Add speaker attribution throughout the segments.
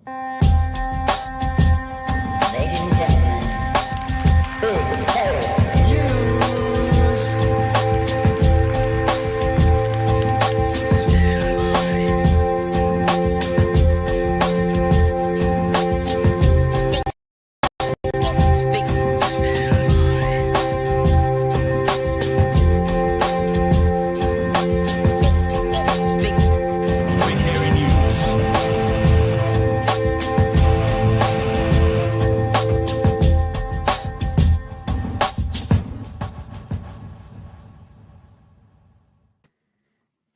Speaker 1: Ladies and gentlemen, big ferries news.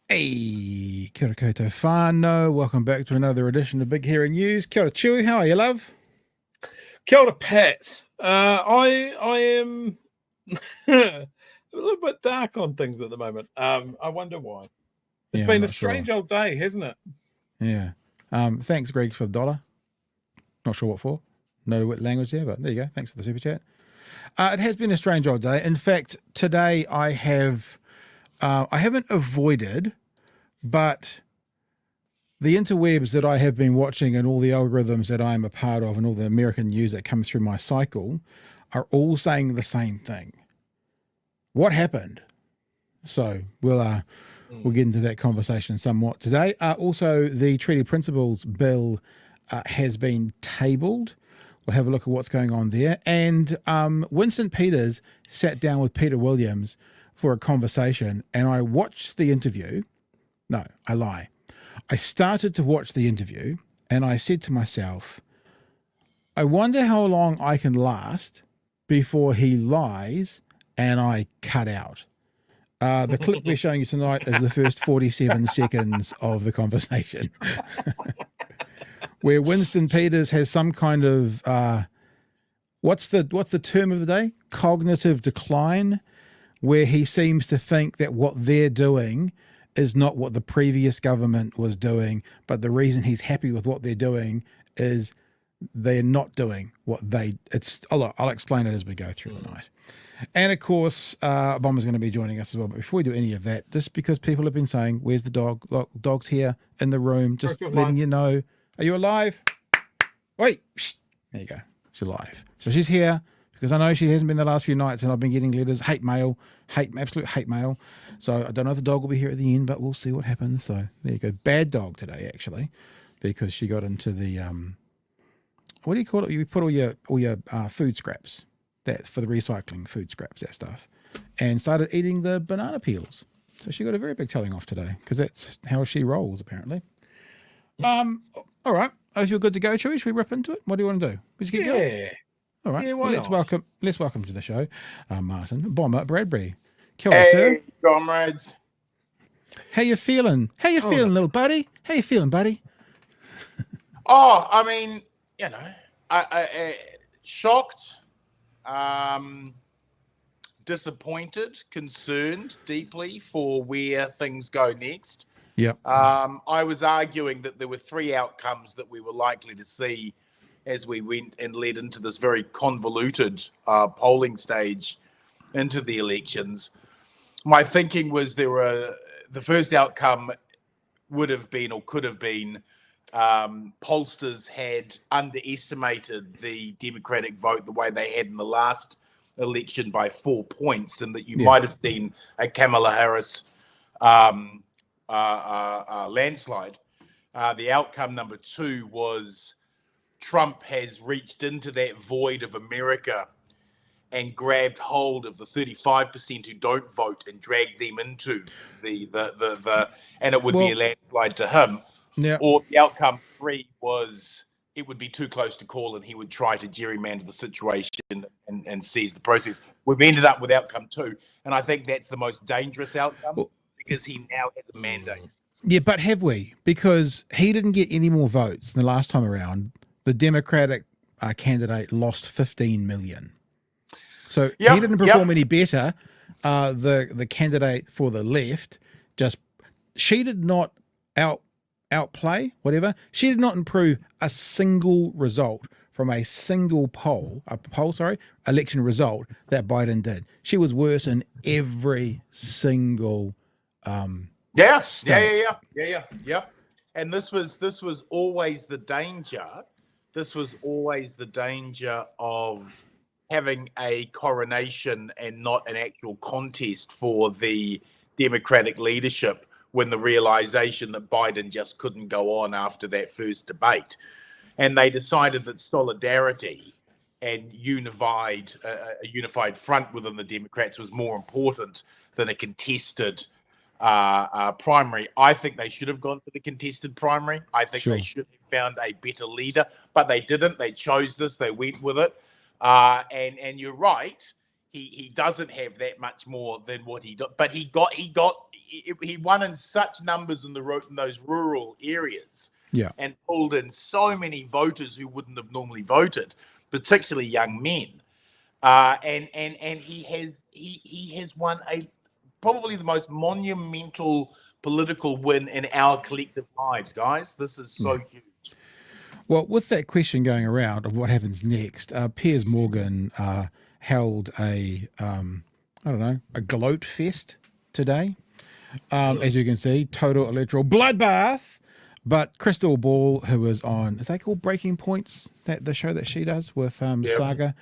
Speaker 2: Hey, kia ora koutou whānau. Welcome back to another edition of Big Hairy News. Kia ora Chewy, how are you, love?
Speaker 3: Kia ora, Pat. I am a little bit dark on things at the moment. I wonder why. It's
Speaker 2: Yeah,
Speaker 3: been
Speaker 2: I'm
Speaker 3: a
Speaker 2: not sure.
Speaker 3: strange old day, hasn't it?
Speaker 2: Yeah. Thanks, Greg, for the $1. Not sure what for. No language there, but there you go. Thanks for the super chat. It has been a strange old day. In fact, today I haven't avoided, but the interwebs that I have been watching and all the algorithms that I'm a part of and all the American news that comes through my cycle are all saying the same thing. What happened? So we'll get into that conversation somewhat today. Also, the Treaty Principles Bill has been tabled. We'll have a look at what's going on there. And Winston Peters sat down with Peter Williams for a conversation, and I watched the interview. No, I lie. I started to watch the interview, and I said to myself, I wonder how long I can last before he lies and I cut out. The clip we're showing you tonight is the first 47 seconds of the conversation, where Winston Peters has some kind of what's the term of the day? Cognitive decline, where he seems to think that what they're doing is not what the previous government was doing, but the reason he's happy with what they're doing is they're not doing what I'll explain it as we go through the night. And of course, Bomber's going to be joining us as well. But before we do any of that, just because people have been saying, where's the dog? Look, dog's here in the room, just letting you know. Are you alive? Wait, there you go. She's alive. So she's here because I know she hasn't been the last few nights and I've been getting letters, absolute hate mail. So I don't know if the dog will be here at the end, but we'll see what happens. So there you go. Bad dog today, actually, because she got into the, what do you call it? You put all your food scraps, that for the recycling food scraps, that stuff, and started eating the banana peels. So she got a very big telling off today because that's how she rolls, apparently. All right. If you're good to go, Chewy, should we rip into it? What do you want to do? We just get going? All right.
Speaker 3: Yeah,
Speaker 2: well, let's welcome to the show, Martyn Bomber Bradbury. Kia ora,
Speaker 4: Hey,
Speaker 2: sir.
Speaker 4: comrades.
Speaker 2: How you feeling? Feeling, little buddy? How you feeling, buddy?
Speaker 4: Oh, I mean, I shocked, disappointed, concerned deeply for where things go next.
Speaker 2: Yep.
Speaker 4: I was arguing that there were three outcomes that we were likely to see as we went and led into this very convoluted polling stage into the elections. My thinking was the first outcome would have been or could have been pollsters had underestimated the Democratic vote the way they had in the last election by 4 points, and that you might have seen a Kamala Harris landslide. The outcome number two was Trump has reached into that void of America and grabbed hold of the 35% who don't vote and dragged them into the and it would be a landslide to him.
Speaker 2: Yeah.
Speaker 4: Or the outcome three was it would be too close to call and he would try to gerrymander the situation and seize the process. We've ended up with outcome two, and I think that's the most dangerous outcome because he now has a mandate.
Speaker 2: Yeah, but have we? Because he didn't get any more votes than the last time around. The Democratic candidate lost 15 million. So he didn't perform any better. The candidate for the left she did not outplay, whatever. She did not improve a single result from a single election result that Biden did. She was worse in every single state.
Speaker 4: Yeah. And this was always the danger. This was always the danger of having a coronation and not an actual contest for the Democratic leadership, when the realization that Biden just couldn't go on after that first debate. And they decided that solidarity and a unified front within the Democrats was more important than a contested primary. I think they should have gone for the contested primary. I think they should have found a better leader, but they didn't. They chose this. They went with it. And you're right. He doesn't have that much more than what he got, but he won in such numbers in those rural areas.
Speaker 2: Yeah.
Speaker 4: And pulled in so many voters who wouldn't have normally voted, particularly young men. And he has won probably the most monumental political win in our collective lives, guys. This is so huge.
Speaker 2: Well, with that question going around of what happens next, Piers Morgan held a gloat fest today. As you can see, total electoral bloodbath. But Crystal Ball, who was on, is that called Breaking Points, the show that she does with Saga?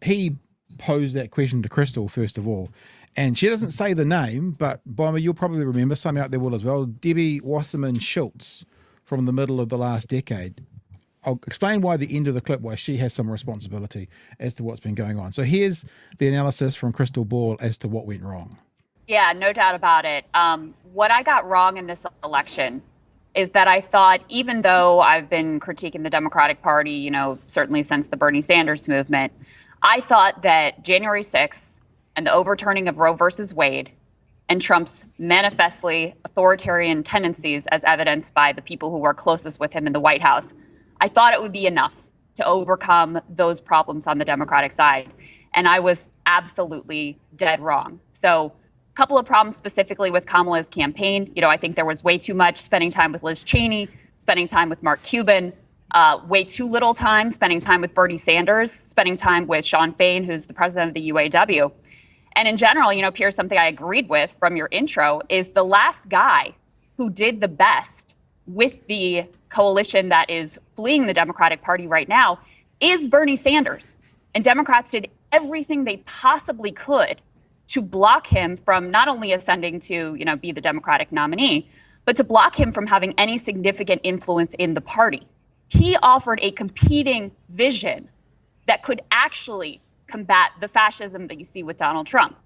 Speaker 2: He posed that question to Crystal, first of all. And she doesn't say the name, but Bomber, you'll probably remember, some out there will as well, Debbie Wasserman Schultz from the middle of the last decade. I'll explain why at the end of the clip, why she has some responsibility as to what's been going on. So here's the analysis from Crystal Ball as to what went wrong.
Speaker 5: Yeah, no doubt about it. What I got wrong in this election is that I thought, even though I've been critiquing the Democratic Party, certainly since the Bernie Sanders movement, I thought that January 6th and the overturning of Roe versus Wade and Trump's manifestly authoritarian tendencies, as evidenced by the people who were closest with him in the White House, I thought it would be enough to overcome those problems on the Democratic side. And I was absolutely dead wrong. So a couple of problems specifically with Kamala's campaign. I think there was way too much spending time with Liz Cheney, spending time with Mark Cuban, way too little time spending time with Bernie Sanders, spending time with Sean Fain, who's the president of the UAW. And in general, Piers, something I agreed with from your intro is the last guy who did the best with the coalition that is fleeing the Democratic Party right now is Bernie Sanders. And Democrats did everything they possibly could to block him from not only ascending to, be the Democratic nominee, but to block him from having any significant influence in the party. He offered a competing vision that could actually combat the fascism that you see with Donald Trump.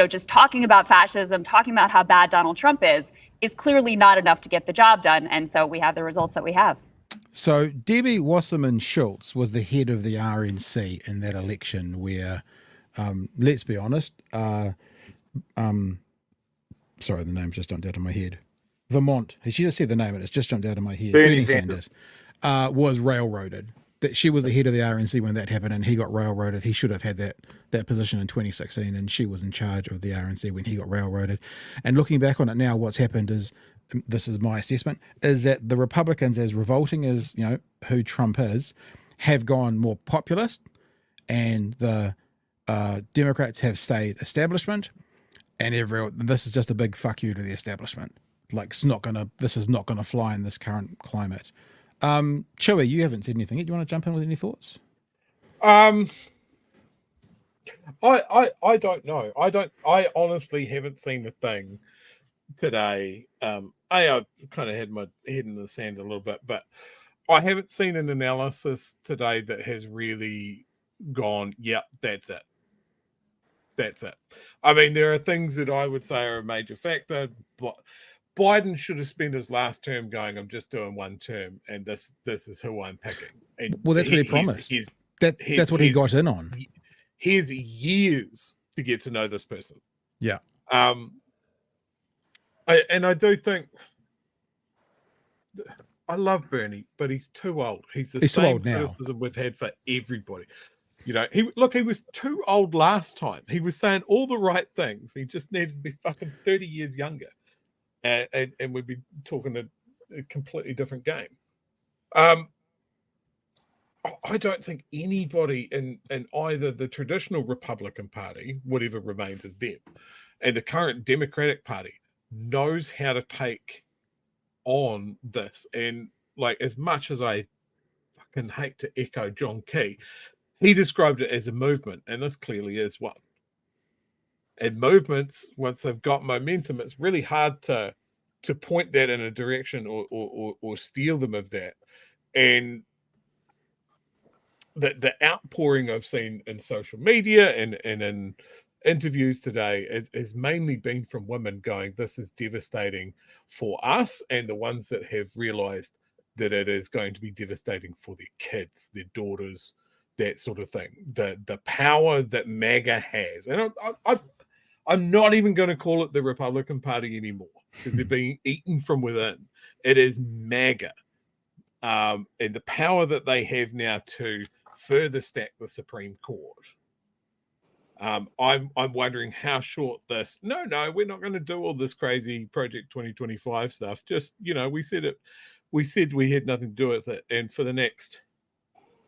Speaker 5: Just talking about fascism, talking about how bad Donald Trump is clearly not enough to get the job done. And so we have the results that we have.
Speaker 2: So Debbie Wasserman Schultz was the head of the RNC in that election where, let's be honest, sorry, the name just jumped out of my head. Vermont, she just said the name and it's just jumped out of my head. Bernie Sanders was railroaded. That she was the head of the RNC when that happened and he got railroaded. He should have had that position in 2016 and she was in charge of the RNC when he got railroaded. And looking back on it now, what's happened is, this is my assessment, is that the Republicans, as revolting as, who Trump is, have gone more populist and the Democrats have stayed establishment and this is just a big fuck you to the establishment. Like this is not gonna fly in this current climate. Chewy, you haven't said anything yet. Do you want to jump in with any thoughts?
Speaker 3: I don't know. I honestly haven't seen the thing today. I've kind of had my head in the sand a little bit, but I haven't seen an analysis today that has really gone, yep, that's it. That's it. I mean, there are things that I would say are a major factor, but Biden should have spent his last term going, I'm just doing one term, and this is who I'm picking. And
Speaker 2: well, that's what he promised. That's what he got in on.
Speaker 3: He has years to get to know this person.
Speaker 2: Yeah.
Speaker 3: I do think I love Bernie, but he's too old. He's the same criticism we've had for everybody. He was too old last time. He was saying all the right things. He just needed to be fucking 30 years younger. And we'd be talking a completely different game. I don't think anybody in either the traditional Republican Party, whatever remains of them, and the current Democratic Party knows how to take on this. And like, as much as I fucking hate to echo John Key, he described it as a movement, and this clearly is one. And movements, once they've got momentum, it's really hard to point that in a direction or steal them of that. And the outpouring I've seen in social media and in interviews today has mainly been from women going, this is devastating for us, and the ones that have realized that it is going to be devastating for their kids, their daughters, that sort of thing. The power that MAGA has. And I'm not even going to call it the Republican Party anymore, because they're being eaten from within. It is MAGA. And the power that they have now to further stack the Supreme Court. I'm wondering how short this. No, we're not going to do all this crazy Project 2025 stuff. Just, we said we had nothing to do with it, and for the next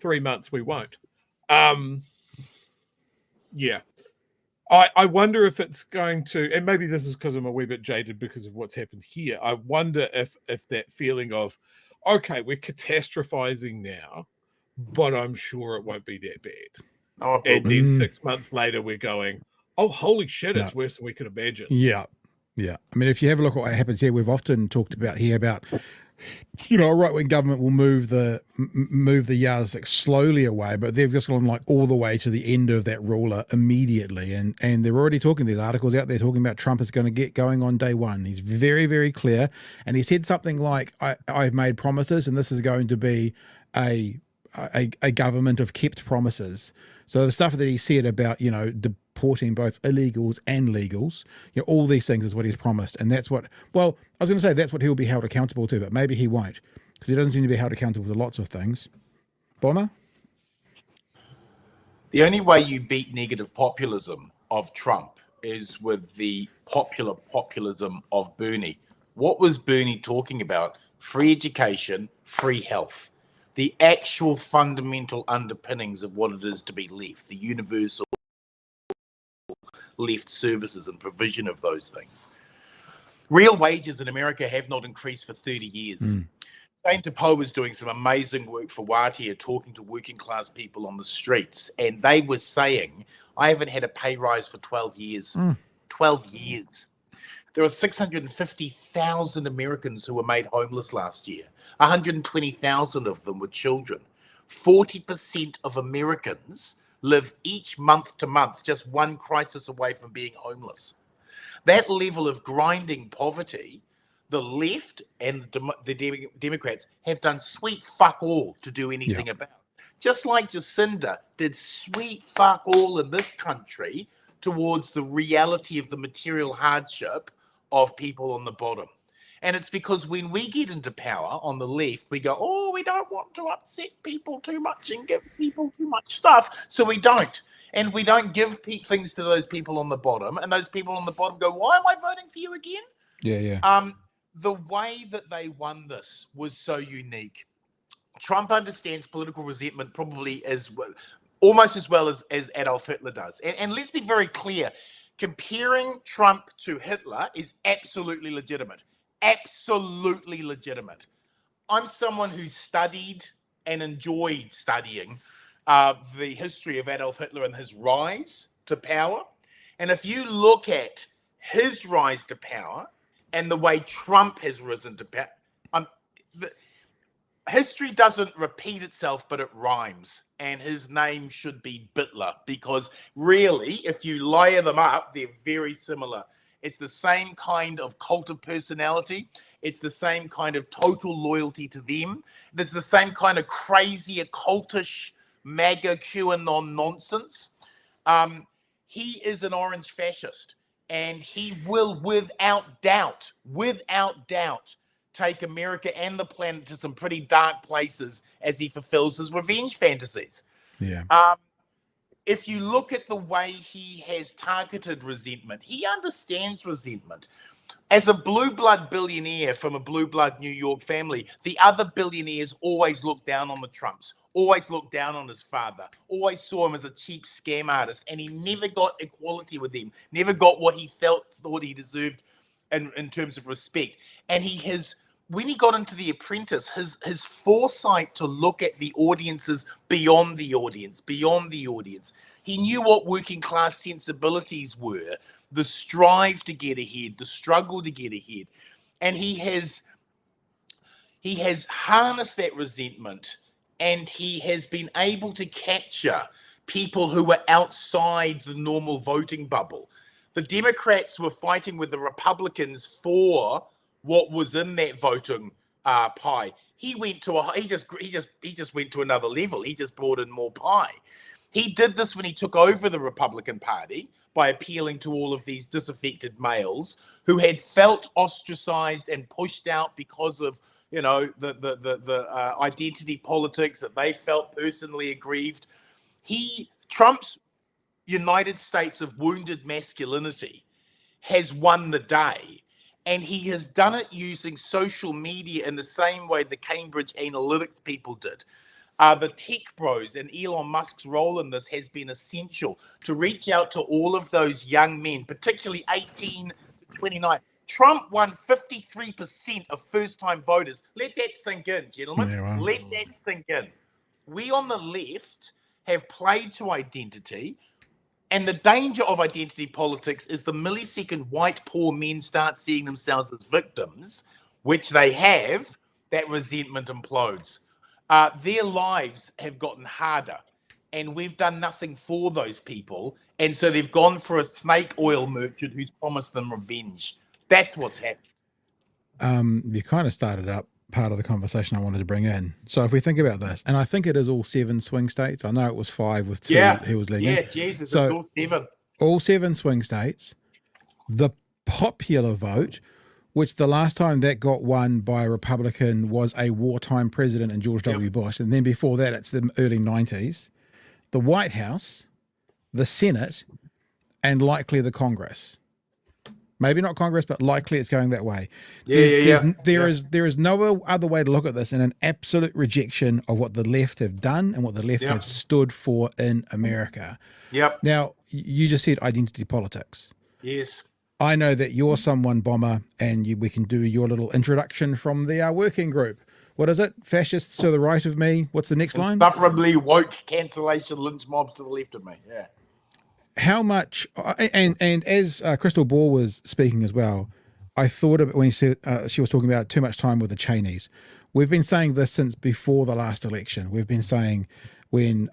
Speaker 3: 3 months we won't. Yeah. I wonder if it's going to, and maybe this is because I'm a wee bit jaded because of what's happened here. I wonder if that feeling of, okay, we're catastrophizing now, but I'm sure it won't be that bad.
Speaker 4: Oh,
Speaker 3: And then 6 months later, we're going, oh, holy shit, it's worse than we could imagine.
Speaker 2: Yeah. I mean, if you have a look at what happens here, we've often talked about here about, a right-wing government will move the yardstick slowly away, but they've just gone like all the way to the end of that ruler immediately. And they're already talking, there's articles out there talking about Trump is going to get going on day one. He's very, very clear. And he said something like, I've made promises, and this is going to be a government of kept promises. So the stuff that he said about, deporting both illegals and legals, all these things is what he's promised. And that's what, I was going to say that's what he'll be held accountable to, but maybe he won't, because he doesn't seem to be held accountable to lots of things. Bomber?
Speaker 4: The only way you beat negative populism of Trump is with the populism of Bernie. What was Bernie talking about? Free education, free health. The actual fundamental underpinnings of what it is to be left, the universal left services and provision of those things. Real wages in America have not increased for 30 years. Jane Tapo was doing some amazing work for Watia, talking to working class people on the streets, and they were saying, I haven't had a pay rise for 12 years. 12 years. There are 650,000 Americans who were made homeless last year. 120,000 of them were children. 40% of Americans live each month to month just one crisis away from being homeless. That level of grinding poverty, the left and the Democrats have done sweet fuck all to do anything about. Just like Jacinda did sweet fuck all in this country towards the reality of the material hardship of people on the bottom. And it's because when we get into power on the left, we go, oh, we don't want to upset people too much and give people too much stuff. So we don't. And we don't give things to those people on the bottom. And those people on the bottom go, why am I voting for you again?
Speaker 2: Yeah.
Speaker 4: The way that they won this was so unique. Trump understands political resentment probably almost as well as Adolf Hitler does. And let's be very clear. Comparing Trump to Hitler is absolutely legitimate. Absolutely legitimate. I'm someone who studied and enjoyed studying the history of Adolf Hitler and his rise to power. And if you look at his rise to power and the way Trump has risen to power, history doesn't repeat itself, but it rhymes. And his name should be Bitler, because really, if you layer them up, they're very similar. It's the same kind of cult of personality. It's the same kind of total loyalty to them. It's the same kind of crazy, occultish, MAGA, QAnon nonsense. He is an orange fascist, and he will, without doubt, take America and the planet to some pretty dark places as he fulfills his revenge fantasies.
Speaker 2: Yeah.
Speaker 4: If you look at the way he has targeted resentment, he understands resentment. As a blue blood billionaire from a blue blood New York family, the other billionaires always looked down on the Trumps, always looked down on his father, always saw him as a cheap scam artist, and he never got equality with him, never got what he thought he deserved in terms of respect. And he has when he got into The Apprentice, his foresight to look at the audiences beyond the audience, He knew what working class sensibilities were, the strive to get ahead, the struggle to get ahead. And he has harnessed that resentment, and he has been able to capture people who were outside the normal voting bubble. The Democrats were fighting with the Republicans for what was in that voting pie. He just went to another level. He just brought in more pie. He did this when he took over the Republican Party by appealing to all of these disaffected males who had felt ostracized and pushed out because of the identity politics, that they felt personally aggrieved. Trump's United States of wounded masculinity has won the day, and he has done it using social media in the same way the Cambridge Analytics people did. The tech bros and Elon Musk's role in this has been essential to reach out to all of those young men, particularly 18 to 29. Trump won 53% of first-time voters. Let that sink in, gentlemen.
Speaker 2: Yeah, wow.
Speaker 4: Let that sink in. We on the left have played to identity, and the danger of identity politics is the millisecond white poor men start seeing themselves as victims, which they have, that resentment implodes. Their lives have gotten harder, and we've done nothing for those people, and so they've gone for a snake oil merchant who's promised them revenge. That's what's happened.
Speaker 2: You kind of started up part of the conversation I wanted to bring in. So if we think about this, and I think it is all 7 swing states. I know it was 5 with 2 he was leading.
Speaker 4: Yeah, Jesus,
Speaker 2: so
Speaker 4: it's all 7.
Speaker 2: All 7 swing states. The popular vote, which the last time that got won by a Republican was a wartime president in George W. Bush. And then before that, it's the early 90s. The White House, the Senate, and likely the Congress. Maybe not Congress, but likely it's going that way. There is no other way to look at this than an absolute rejection of what the left have done and what the left have stood for in America.
Speaker 4: Yep.
Speaker 2: Now, you just said identity politics.
Speaker 4: Yes.
Speaker 2: I know that you're someone, Bomber, and we can do your little introduction from the working group. What is it? Fascists to the right of me. What's the next line?
Speaker 4: Insufferably woke cancellation lynch mobs to the left of me. Yeah.
Speaker 2: How much, and as Crystal Ball was speaking as well, I thought of it when she was talking about too much time with the Cheneys. We've been saying this since before the last election. We've been saying when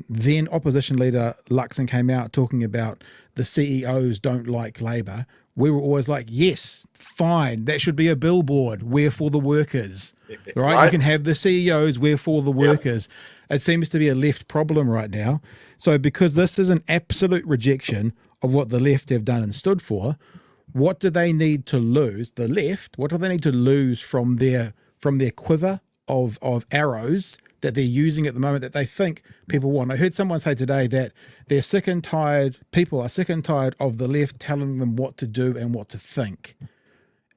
Speaker 2: then opposition leader Luxon came out talking about the CEOs don't like Labor, we were always like, yes, fine, that should be a billboard. We're for the workers, right? You can have the CEOs, we're for the workers. It seems to be a left problem right now. So because this is an absolute rejection of what the left have done and stood for, what do they need to lose? The left, what do they need to lose from their quiver of arrows that they're using at the moment that they think people want? I heard someone say today that they're sick and tired, people are sick and tired of the left telling them what to do and what to think.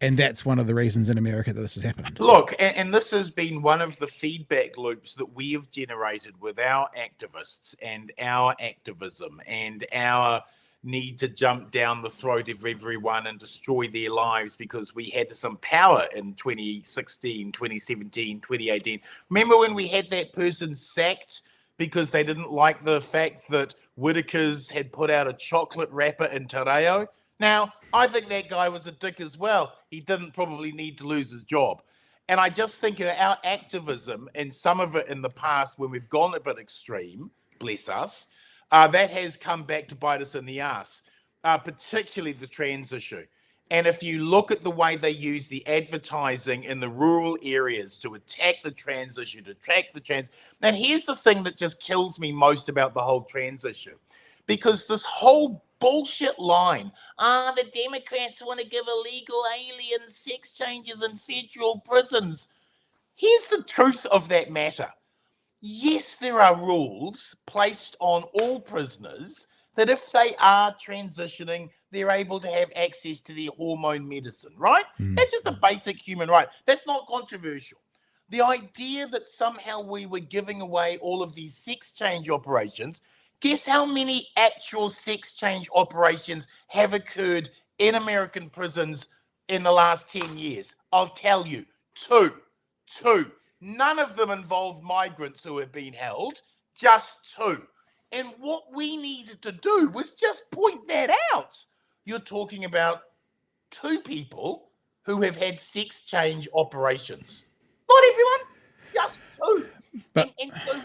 Speaker 2: And that's one of the reasons in America that this has happened.
Speaker 4: Look, and this has been one of the feedback loops that we have generated with our activists and our activism and our need to jump down the throat of everyone and destroy their lives because we had some power in 2016, 2017, 2018. Remember when we had that person sacked because they didn't like the fact that Whitaker's had put out a chocolate wrapper in Te Reo? Now, I think that guy was a dick as well. He didn't probably need to lose his job. And I just think our activism, and some of it in the past when we've gone a bit extreme, bless us, that has come back to bite us in the ass, particularly the trans issue. And if you look at the way they use the advertising in the rural areas to attack the trans issue, to attack the trans... And here's the thing that just kills me most about the whole trans issue. Because this whole bullshit line, the Democrats want to give illegal alien sex changes in federal prisons. Here's the truth of that matter. Yes, there are rules placed on all prisoners that if they are transitioning, they're able to have access to their hormone medicine, right? That's just a basic human right. That's not controversial. The idea that somehow we were giving away all of these sex change operations, guess how many actual sex change operations have occurred in American prisons in the last 10 years? I'll tell you. Two. None of them involve migrants who have been held, just two. And what we needed to do was just point that out. You're talking about two people who have had sex change operations. Not everyone, just two.
Speaker 2: But
Speaker 4: and so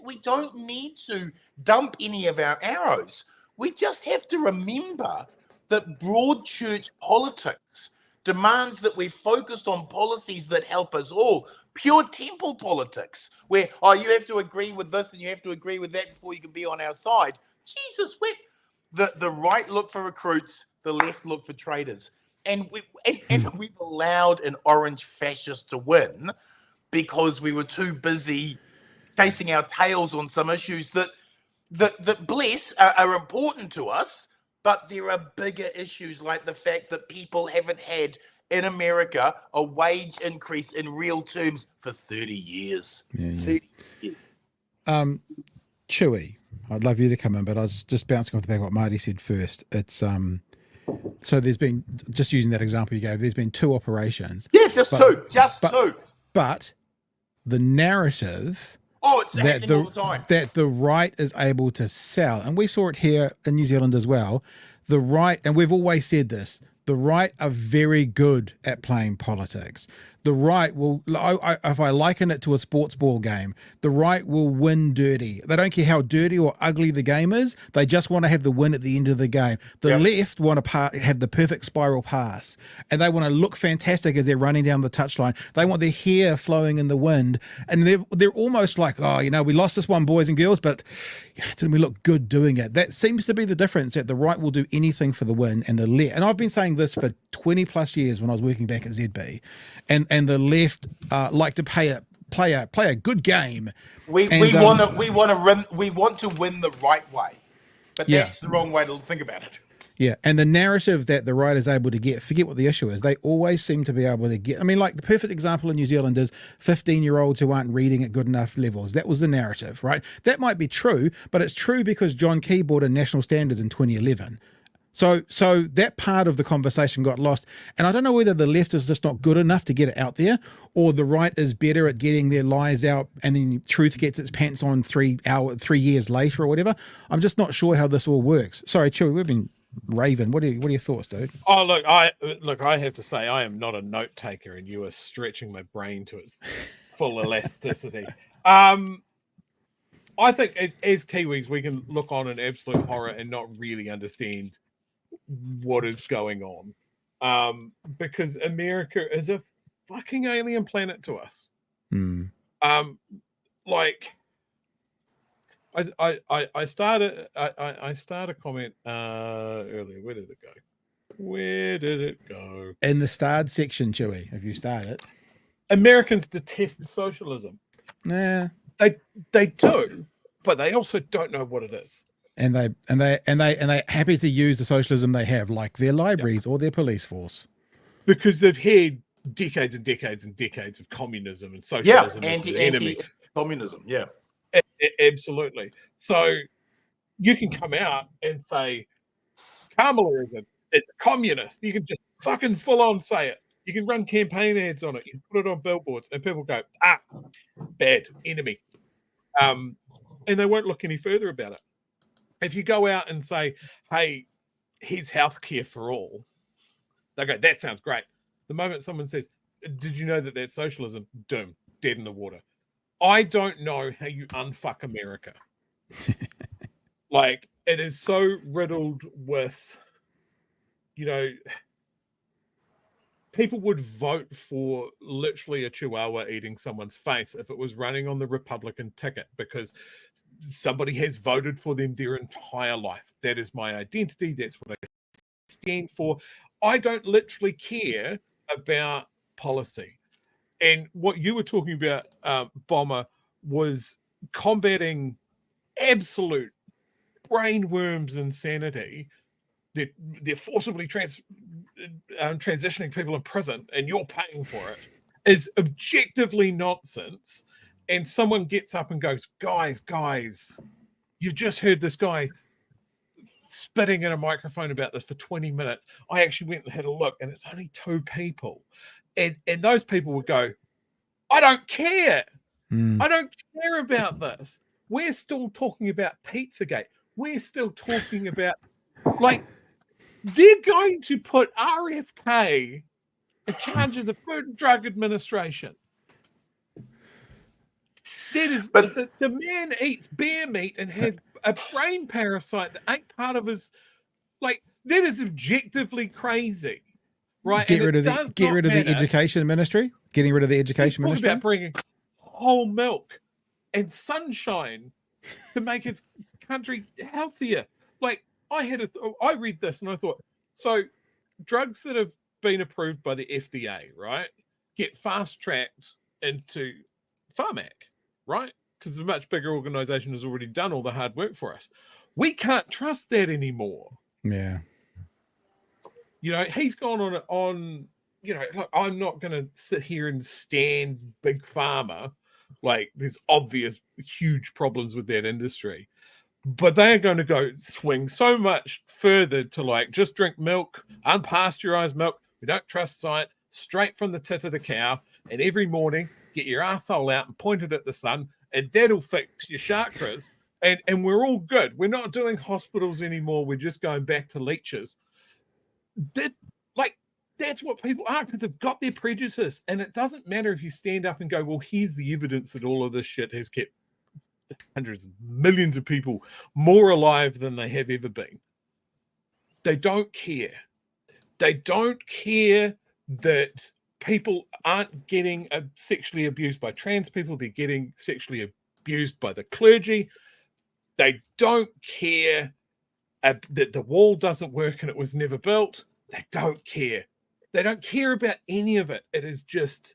Speaker 4: we don't need to dump any of our arrows. We just have to remember that broad church politics demands that we're focused on policies that help us all. Pure temple politics, where, you have to agree with this and you have to agree with that before you can be on our side. Jesus, the right look for recruits, the left look for traitors. And we've allowed an orange fascist to win because we were too busy chasing our tails on some issues that bless are important to us, but there are bigger issues like the fact that people haven't had in America a wage increase in real terms for 30 years.
Speaker 2: Yeah.
Speaker 4: 30 years.
Speaker 2: Chewy, I'd love you to come in, but I was just bouncing off the back of what Marty said first. It's so there's been, just using that example you gave, there's been two operations.
Speaker 4: Yeah, just two.
Speaker 2: But the narrative
Speaker 4: it's happening all the time.
Speaker 2: that the right is able to sell, and we saw it here in New Zealand as well, the right, and we've always said this, the right are very good at playing politics. The right will, if I liken it to a sports ball game, the right will win dirty. They don't care how dirty or ugly the game is. They just want to have the win at the end of the game. The left want to have the perfect spiral pass, and they want to look fantastic as they're running down the touchline. They want their hair flowing in the wind, and they're almost like, we lost this one, boys and girls, but didn't we look good doing it? That seems to be the difference, that the right will do anything for the win, and the left, and I've been saying this for 20 plus years when I was working back at ZB, and the left like to play a good game. We want
Speaker 4: to win the right way, but that's the wrong way to think about it.
Speaker 2: Yeah, and the narrative that the right is able to get, forget what the issue is, they always seem to be able to get. I mean, like the perfect example in New Zealand is 15-year-olds who aren't reading at good enough levels. That was the narrative, right? That might be true, but it's true because John Key brought in national standards in 2011. So that part of the conversation got lost. And I don't know whether the left is just not good enough to get it out there, or the right is better at getting their lies out and then truth gets its pants on 3 years later or whatever. I'm just not sure how this all works. Sorry, Chewy, we've been raving. What are your thoughts, dude?
Speaker 3: Oh, look, I have to say, I am not a note taker, and you are stretching my brain to its full elasticity. I think as Kiwis, we can look on in absolute horror and not really understand what is going on, because America is a fucking alien planet to us. Like I started a comment earlier. Where did it go?
Speaker 2: In the starred section, Chewy, if you start it.
Speaker 3: Americans detest socialism.
Speaker 2: Nah.
Speaker 3: They do, but they also don't know what it is.
Speaker 2: And they're happy to use the socialism they have, like their libraries or their police force,
Speaker 3: because they've had decades and decades and decades of communism and socialism.
Speaker 4: Anti-communism. Yeah,
Speaker 3: absolutely. So you can come out and say Kamala is a communist. You can just fucking full on say it. You can run campaign ads on it. You can put it on billboards, and people go, bad enemy, and they won't look any further about it. If you go out and say, hey, here's healthcare for all, they go, that sounds great. The moment someone says, did you know that that's socialism? Doom, dead in the water. I don't know how you unfuck America. Like, it is so riddled with, people would vote for literally a chihuahua eating someone's face if it was running on the Republican ticket, because somebody has voted for them their entire life. That is my identity. That's what I stand for. I don't literally care about policy. And what you were talking about, Bomber, was combating absolute brainworms insanity. They're forcibly transitioning people in prison, and you're paying for it, is objectively nonsense. And someone gets up and goes, guys, you've just heard this guy spitting in a microphone about this for 20 minutes. I actually went and had a look, and it's only 2 people. And those people would go, I don't care.
Speaker 2: Mm.
Speaker 3: I don't care about this. We're still talking about Pizzagate. We're still talking about, like, they're going to put RFK in charge of the Food and Drug Administration. That is,
Speaker 4: But-
Speaker 3: the man eats bear meat and has a brain parasite that ain't part of his, like, that is objectively crazy, right?
Speaker 2: Get
Speaker 3: And
Speaker 2: rid of the education ministry. Getting rid of the education
Speaker 3: He's
Speaker 2: ministry.
Speaker 3: about bringing whole milk and sunshine to make its country healthier. Like, I read this and I thought, so drugs that have been approved by the FDA, right, get fast tracked into Pharmac, right? Because a much bigger organization has already done all the hard work for us. We can't trust that anymore.
Speaker 2: Yeah.
Speaker 3: You know, he's gone on, you know, like, I'm not going to sit here and stand Big Pharma. Like, there's obvious huge problems with that industry. But they're going to go swing so much further to, like, just drink milk, unpasteurized milk. We don't trust science, straight from the tit of the cow. And every morning, get your asshole out and point it at the sun, and that'll fix your chakras. And we're all good. We're not doing hospitals anymore. We're just going back to leeches. That's what people are, because they've got their prejudice. And it doesn't matter if you stand up and go, well, here's the evidence that all of this shit has kept hundreds of millions of people more alive than they have ever been. They don't care. They don't care that people aren't getting sexually abused by trans people. They're getting sexually abused by the clergy. They don't care that the wall doesn't work and it was never built. They don't care. They don't care about any of it. It is just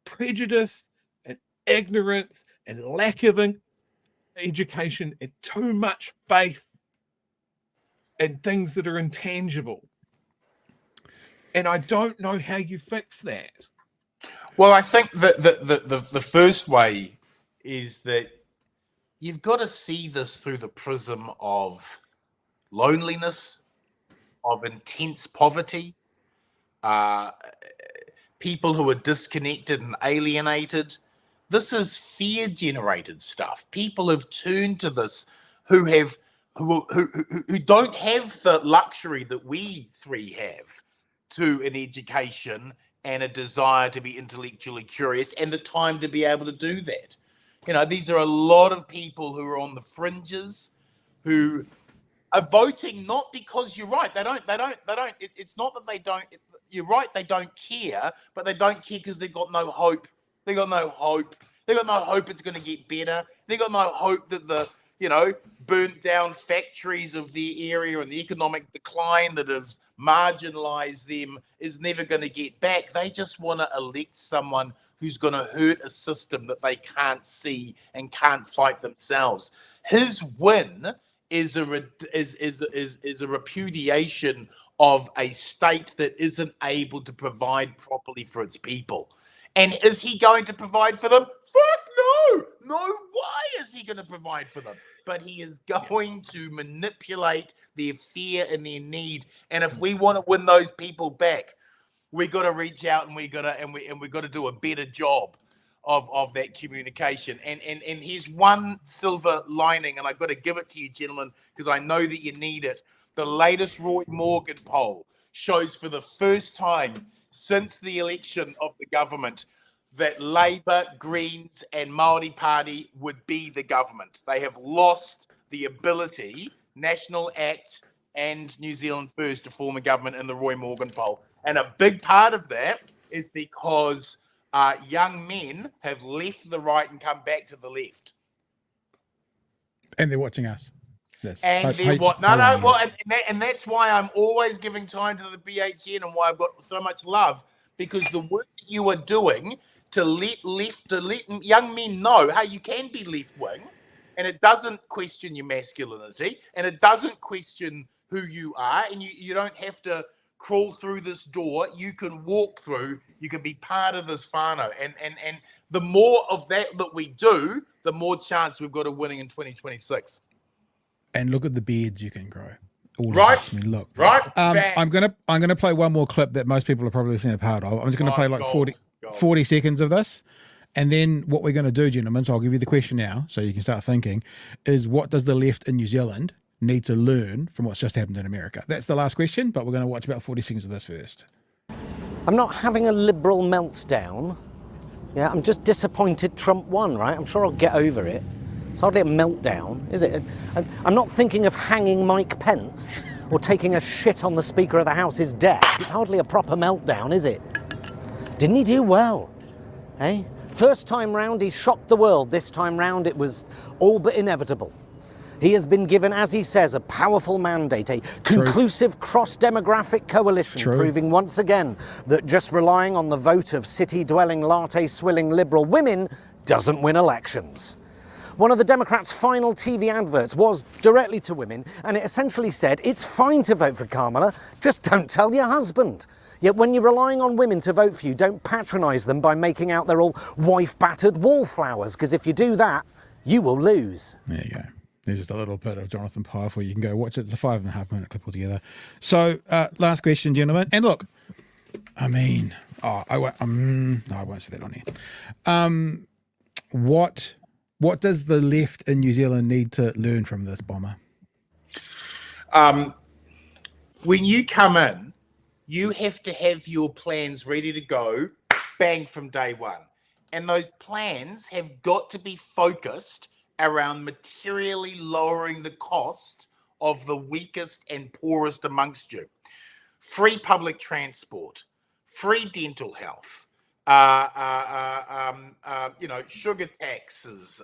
Speaker 3: prejudice and ignorance and lack of education and too much faith in things that are intangible. And I don't know how you fix that.
Speaker 4: Well, I think that the first way is that you've got to see this through the prism of loneliness, of intense poverty, people who are disconnected and alienated. This is fear-generated stuff. People have turned to this who don't have the luxury that we three have to an education and a desire to be intellectually curious and the time to be able to do that. You know, these are a lot of people who are on the fringes, who are voting not because you're right. They don't. It's not that they don't. You're right. They don't care, but they don't care because they've got no hope. They got no hope. They got no hope it's going to get better. They got no hope that the burnt down factories of their area and the economic decline that has marginalized them is never going to get back. They just want to elect someone who's going to hurt a system that they can't see and can't fight themselves. His win is a repudiation of a state that isn't able to provide properly for its people. And is he going to provide for them? Fuck no! No way is he going to provide for them. But he is going to manipulate their fear and their need. And if we want to win those people back, we got to reach out and we got to do a better job of that communication. And here's one silver lining, and I've got to give it to you, gentlemen, because I know that you need it. The latest Roy Morgan poll shows for the first time since the election of the government that Labour, Greens, and Māori Party would be the government. They have lost the ability, National Act and New Zealand First, to form a government in the Roy Morgan poll. And a big part of that is because young men have left the right and come back to the left.
Speaker 2: And they're watching us. Yes.
Speaker 4: And that's why I'm always giving time to the BHN and why I've got so much love, because the work that you are doing to let young men know how you can be left wing, and it doesn't question your masculinity, and it doesn't question who you are, and you don't have to crawl through this door. You can walk through. You can be part of this whānau, and the more of that we do, the more chance we've got of winning in 2026.
Speaker 2: And look at the beards you can grow. all
Speaker 4: Right.
Speaker 2: hates me. Look,
Speaker 4: Right. Back.
Speaker 2: I'm gonna play one more clip that most people have probably seen a part of. I'm just gonna play like
Speaker 4: Gold.
Speaker 2: 40 seconds of this. And then what we're going to do, gentlemen, so I'll give you the question now so you can start thinking, is what does the left in New Zealand need to learn from what's just happened in America? That's the last question, but we're going to watch about 40 seconds of this first.
Speaker 6: I'm not having a liberal meltdown. Yeah, I'm just disappointed Trump won, right? I'm sure I'll get over it. It's hardly a meltdown, is it? I'm not thinking of hanging Mike Pence or taking a shit on the Speaker of the House's desk. It's hardly a proper meltdown, is it? Didn't he do well? Eh? First time round, he shocked the world. This time round, it was all but inevitable. He has been given, as he says, a powerful mandate, a conclusive cross-demographic coalition, proving once again that just relying on the vote of city-dwelling, latte-swilling liberal women doesn't win elections. One of the Democrats' final TV adverts was directly to women, and it essentially said, it's fine to vote for Kamala, just don't tell your husband. Yet when you're relying on women to vote for you, don't patronise them by making out they're all wife-battered wallflowers, because if you do that, you will lose.
Speaker 2: There you go. There's just a little bit of Jonathan Pye for you can go watch it. It's a 5.5 minute clip altogether. So, last question, gentlemen. And look, I mean, no, I won't say that on here. What does the left in New Zealand need to learn from this, Bomber?
Speaker 4: When you come in, you have to have your plans ready to go, bang, from day one. And those plans have got to be focused around materially lowering the cost of the weakest and poorest amongst you. Free public transport, free dental health, sugar taxes,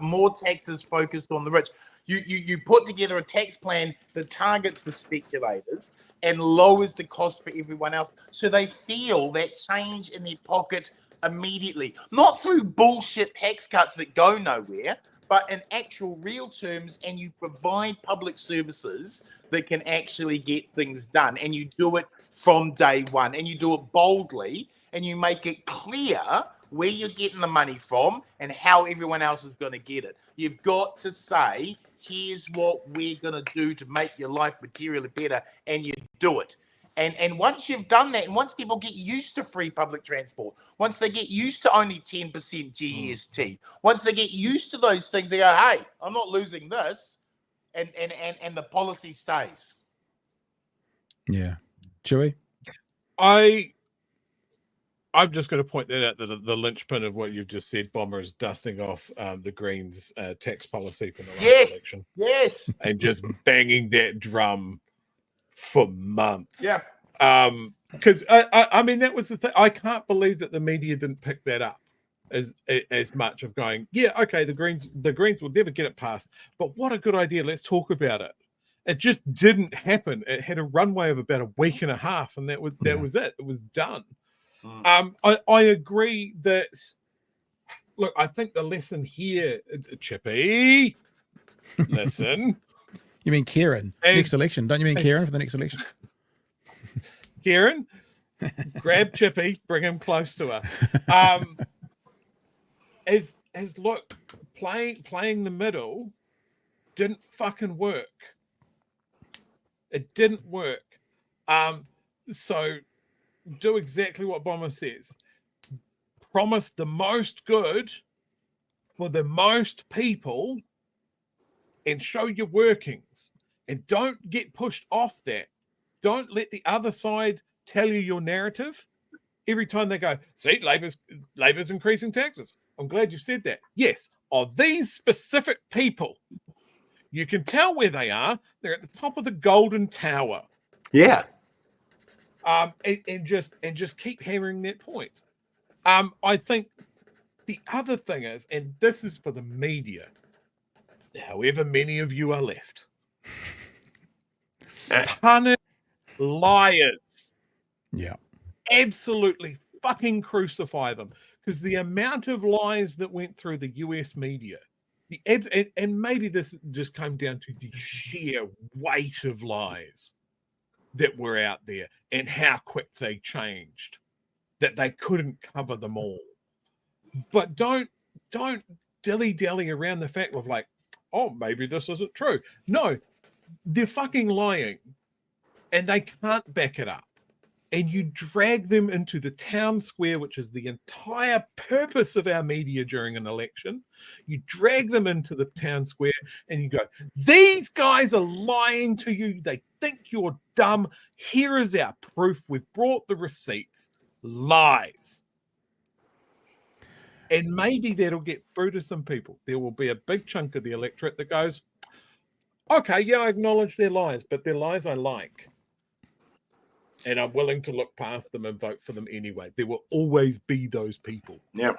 Speaker 4: more taxes focused on the rich. You put together a tax plan that targets the speculators and lowers the cost for everyone else, so they feel that change in their pocket immediately. Not through bullshit tax cuts that go nowhere, but in actual real terms, and you provide public services that can actually get things done, and you do it from day one, and you do it boldly, and you make it clear where you're getting the money from and how everyone else is going to get it. You've got to say, here's what we're going to do to make your life materially better, and you do it. And once you've done that, and once people get used to free public transport, once they get used to only 10% GST, once they get used to those things, they go, hey, I'm not losing this, and the policy stays.
Speaker 2: Yeah. Chewy?
Speaker 3: I'm just going to point that out, that the linchpin of what you've just said, Bomber, is dusting off the Greens' tax policy from the last election.
Speaker 4: Yes.
Speaker 3: And just banging that drum for months.
Speaker 4: Yeah.
Speaker 3: Because I mean, that was the thing. I can't believe that the media didn't pick that up as much of going, yeah, okay, the Greens will never get it passed, but what a good idea. Let's talk about it. It just didn't happen. It had a runway of about a week and a half, and that was it. It was done. I agree that, look, I think the lesson here, Chippy, listen.
Speaker 2: You mean Kieran? Next election. Don't you mean Kieran for the next election?
Speaker 3: Kieran, grab Chippy, bring him close to her. Look, playing the middle didn't fucking work. It didn't work. So do exactly what Bomber says. Promise the most good for the most people and show your workings. And don't get pushed off that. Don't let the other side tell you your narrative every time they go, see, Labor's increasing taxes. I'm glad you said that. Yes, of these specific people, you can tell where they are. They're at the top of the golden tower.
Speaker 4: Yeah.
Speaker 3: And just keep hammering that point. I think the other thing is, and this is for the media, however many of you are left, punish liars.
Speaker 2: Yeah.
Speaker 3: Absolutely fucking crucify them. Because the amount of lies that went through the US media, and maybe this just came down to the sheer weight of lies that were out there and how quick they changed, that they couldn't cover them all. But don't dilly-dally around the fact of like, oh, maybe this isn't true. No, they're fucking lying, and they can't back it up. And you drag them into the town square, which is the entire purpose of our media during an election. You drag them into the town square and you go, these guys are lying to you. They think you're dumb. Here is our proof. We've brought the receipts. Lies. And maybe that'll get through to some people. There will be a big chunk of the electorate that goes, okay, yeah, I acknowledge their lies, but their lies I like. And I'm willing to look past them and vote for them anyway. There will always be those people.
Speaker 4: Yeah.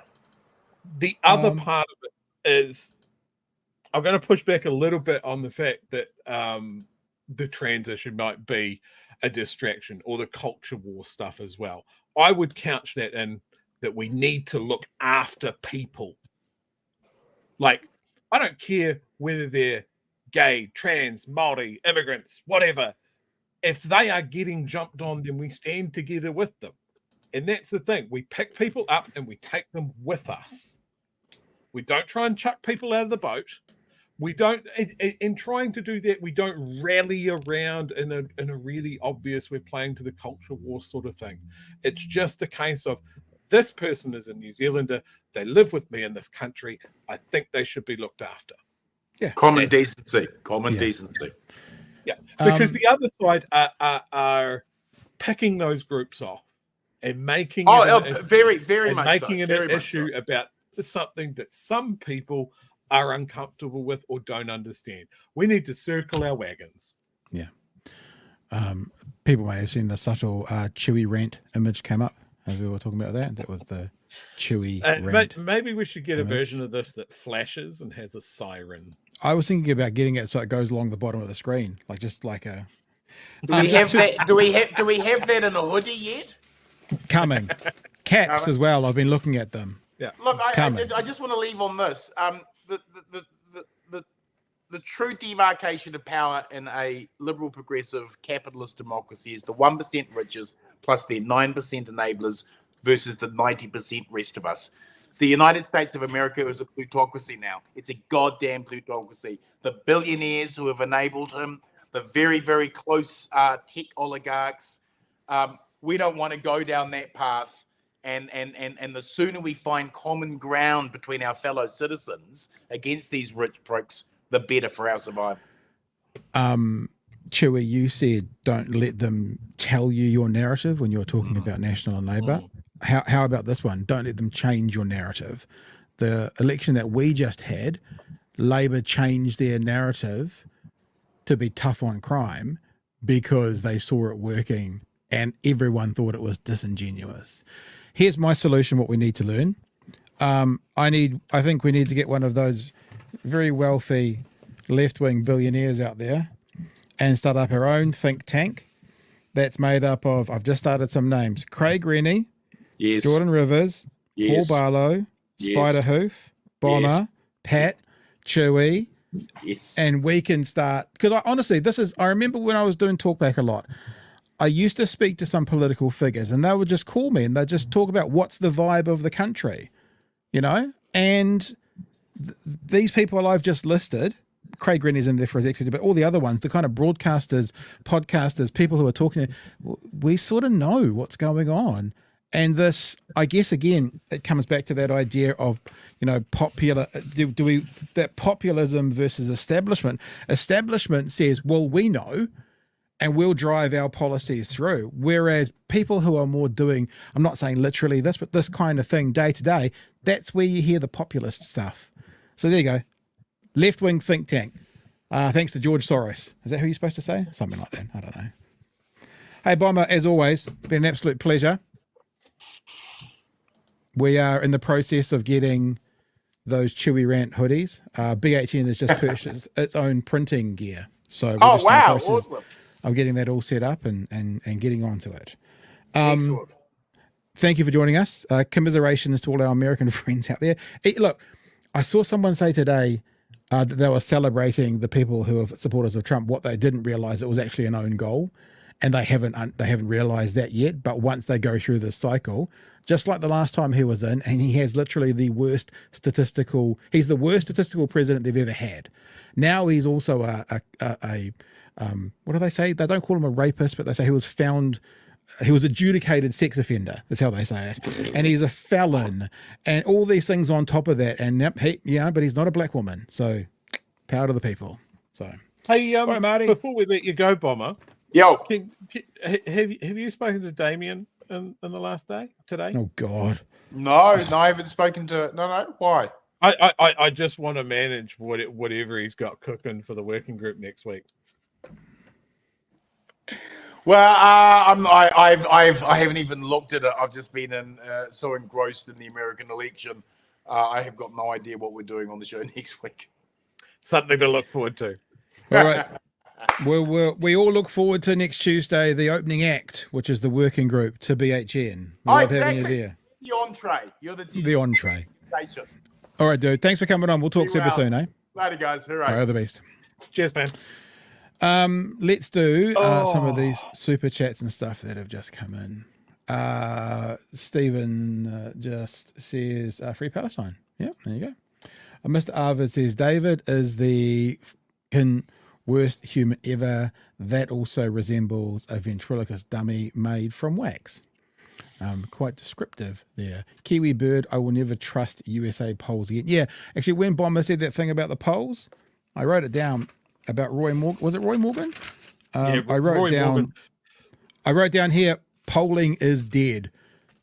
Speaker 3: The other part of it is, I'm going to push back a little bit on the fact that the transition might be a distraction, or the culture war stuff as well. I would couch that in that we need to look after people. Like, I don't care whether they're gay, trans, Māori, immigrants, whatever. If they are getting jumped on, then we stand together with them. And that's the thing. We pick people up and we take them with us. We don't try and chuck people out of the boat. We don't, in trying to do that, we don't rally around in a really obvious, we're playing to the culture war sort of thing. It's just a case of, this person is a New Zealander. They live with me in this country. I think they should be looked after.
Speaker 2: Yeah.
Speaker 4: Common decency. Decency.
Speaker 3: Yeah, because the other side are picking those groups off and making
Speaker 4: very much
Speaker 3: making it an
Speaker 4: so.
Speaker 3: issue about something that some people are uncomfortable with or don't understand. We need to circle our wagons.
Speaker 2: Yeah. People may have seen the subtle Chewy rant image came up as we were talking about that. That was the Chewy rant.
Speaker 3: Maybe we should get
Speaker 2: image.
Speaker 3: a version of this that flashes and has a siren.
Speaker 2: I was thinking about getting it so it goes along the bottom of the screen, like just like a.
Speaker 4: Do we have that? Do we have that in a hoodie yet?
Speaker 2: Coming, caps as well. I've been looking at them.
Speaker 3: Yeah.
Speaker 4: Look, I just want to leave on this. The true demarcation of power in a liberal, progressive, capitalist democracy is the 1% richest plus their 9% enablers versus the 90% rest of us. The United States of America is a plutocracy now. It's a goddamn plutocracy. The billionaires who have enabled him, the very, very close tech oligarchs. We don't want to go down that path. And the sooner we find common ground between our fellow citizens against these rich pricks, the better for our survival.
Speaker 2: Chewy, you said don't let them tell you your narrative when you're talking about National and Labour. How about this one? Don't let them change your narrative. The election that we just had, Labour changed their narrative to be tough on crime because they saw it working and everyone thought it was disingenuous. Here's my solution, what we need to learn. I think we need to get one of those very wealthy left-wing billionaires out there and start up our own think tank that's made up of, I've just started some names, Craig Rennie,
Speaker 4: Yes.
Speaker 2: Jordan Rivers,
Speaker 4: Yes.
Speaker 2: Paul Barlow,
Speaker 4: Yes.
Speaker 2: Spiderhoof, Bomber,
Speaker 4: Yes.
Speaker 2: Pat, Chewy,
Speaker 4: Yes.
Speaker 2: and we can start, because honestly, I remember when I was doing Talkback a lot, I used to speak to some political figures and they would just call me and they'd just talk about what's the vibe of the country, you know? And these people I've just listed, Craig Rennie's in there for his executive, but all the other ones, the kind of broadcasters, podcasters, people who are talking, we sort of know what's going on. And this, I guess, again, it comes back to that idea of, you know, that populism versus establishment. Establishment says, well, we know, and we'll drive our policies through. Whereas people who are more doing, I'm not saying literally this, but this kind of thing day to day, that's where you hear the populist stuff. So there you go. Left-wing think tank. Thanks to George Soros. Is that who you're supposed to say? Something like that. I don't know. Hey, Bomber, as always, been an absolute pleasure. We are in the process of getting those Chewy Rant hoodies. BHN has just purchased its own printing gear. So we're just in the process of getting that all set up and getting onto it.
Speaker 4: Excellent.
Speaker 2: Thank you for joining us. Commiserations to all our American friends out there. Look, I saw someone say today that they were celebrating the people who are supporters of Trump. What they didn't realize, it was actually an own goal, and they haven't realized that yet. But once they go through this cycle, just like the last time he was in, and he has literally he's the worst statistical president they've ever had. Now he's also a what do they say? They don't call him a rapist, but they say he was adjudicated sex offender. That's how they say it. And he's a felon and all these things on top of that. And but he's not a black woman. So power to the people. So,
Speaker 3: hey,
Speaker 2: all right, Marty.
Speaker 3: before we let you go, Bomber,
Speaker 4: Yo,
Speaker 3: have you spoken to Damien in the last day today?
Speaker 2: Oh God.
Speaker 4: no, I haven't spoken to. No. Why?
Speaker 3: I just want to manage whatever he's got cooking for the working group next week.
Speaker 4: Well, I haven't even looked at it. I've just been so engrossed in the American election. I have got no idea what we're doing on the show next week.
Speaker 3: Something to look forward to.
Speaker 2: All right. We all look forward to next Tuesday, the opening act, which is the working group to BHN. Love having you there.
Speaker 4: The entree. You're
Speaker 2: The entree.
Speaker 4: Station.
Speaker 2: All right, dude. Thanks for coming on. We'll talk super soon, eh?
Speaker 4: Later, guys. Hooray.
Speaker 2: All right, all the best.
Speaker 3: Cheers, man.
Speaker 2: Let's do some of these super chats and stuff that have just come in. Stephen just says Free Palestine. Yeah, there you go. Mr. Arvid says David is the worst human ever. That also resembles a ventriloquist dummy made from wax. Quite descriptive there. Kiwi Bird, I will never trust USA polls again. Yeah, actually, when Bomber said that thing about the polls, I wrote it down about Roy Morgan. Was it Roy Morgan?
Speaker 3: Yeah,
Speaker 2: I wrote down here, polling is dead.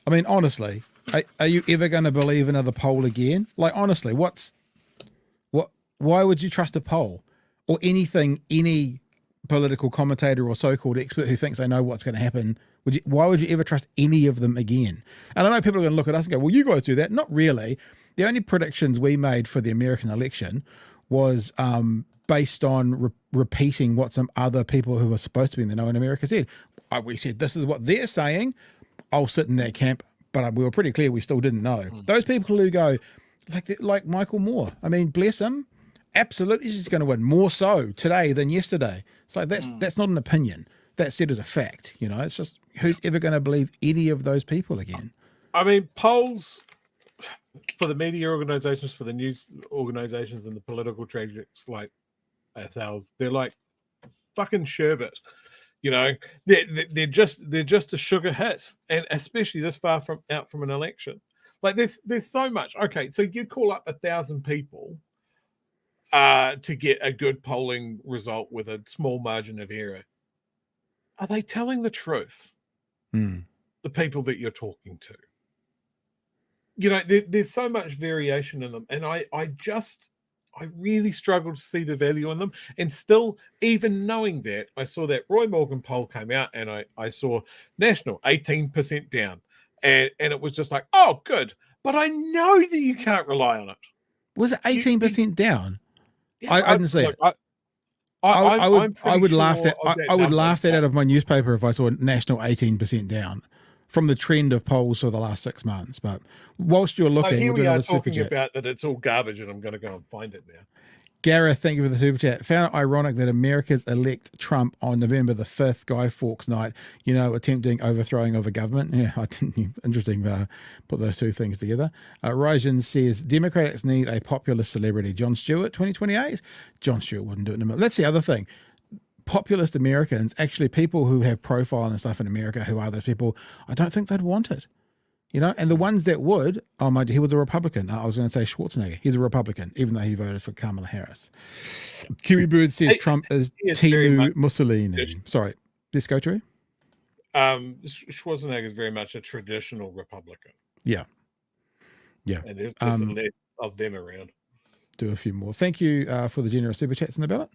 Speaker 2: I mean, honestly, are you ever going to believe another poll again? Like, honestly, why would you trust a poll or anything, any political commentator or so-called expert who thinks they know what's going to happen? Why would you ever trust any of them again? And I know people are going to look at us and go, well, you guys do that. Not really. The only predictions we made for the American election was based on repeating what some other people who were supposed to be in the know in America said. We said, this is what they're saying. I'll sit in that camp. But we were pretty clear we still didn't know. Those people who go, like Michael Moore, I mean, bless him, absolutely he's going to win, more so today than yesterday. It's like, that's not an opinion. That's said as a fact, you know. It's just, who's ever going to believe any of those people again?
Speaker 3: I mean, polls for the media organizations, for the news organizations, and the political tragics like ourselves, they're like fucking sherbet. You know, they're just a sugar hit, and especially this far out from an election. Like there's so much. Okay, so you call up 1,000 people to get a good polling result with a small margin of error. Are they telling the truth? The people that you're talking to. You know, there's so much variation in them, and I really struggle to see the value in them. And still, even knowing that, I saw that Roy Morgan poll came out, and I saw National 18% down, and it was just like, oh, good. But I know that you can't rely on it.
Speaker 2: Was it 18% down?
Speaker 3: Yeah,
Speaker 2: I didn't see it. I would laugh that. I would laugh that out of my newspaper if I saw National 18% down from the trend of polls for the last 6 months. But whilst you're looking, we'll do another super chat.
Speaker 3: About that it's all garbage, and I'm going to go and find it now.
Speaker 2: Gareth, thank you for the super chat. Found it ironic that America's elect Trump on November the 5th, Guy Fawkes night, you know, attempting overthrowing of a government. Yeah, I didn't. Interesting. Put those two things together. Rajan says Democrats need a populist celebrity. Jon Stewart, 2028. Jon Stewart wouldn't do it in a minute. That's the other thing. Populist Americans, actually people who have profile and stuff in America, who are those people, I don't think they'd want it. You know, and the ones that would, he was a Republican. I was going to say Schwarzenegger. He's a Republican, even though he voted for Kamala Harris. Kiwi Bird says Trump is Timu Mussolini. Sorry, let's go to
Speaker 3: Schwarzenegger is very much a traditional Republican.
Speaker 2: Yeah.
Speaker 3: And there's less of them around.
Speaker 2: Do a few more. Thank you for the generous super chats in the ballot.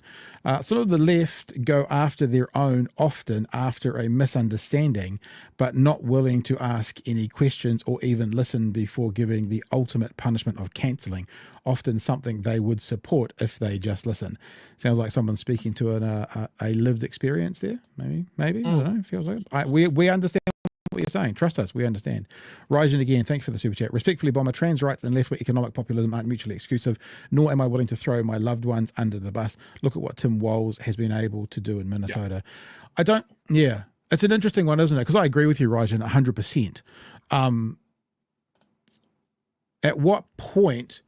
Speaker 2: Some of the left go after their own, often after a misunderstanding, but not willing to ask any questions or even listen before giving the ultimate punishment of cancelling, often something they would support if they just listen. Sounds like someone's speaking to a lived experience there. Maybe. I don't know. Feels like we understand what you're saying. Trust us, we understand. Rajan again, thanks for the super chat. Respectfully, Bomber, trans rights and left-wing economic populism aren't mutually exclusive, nor am I willing to throw my loved ones under the bus. Look at what Tim Walz has been able to do in Minnesota. It's an interesting one, isn't it? Because I agree with you, Rajan, 100%. At what point,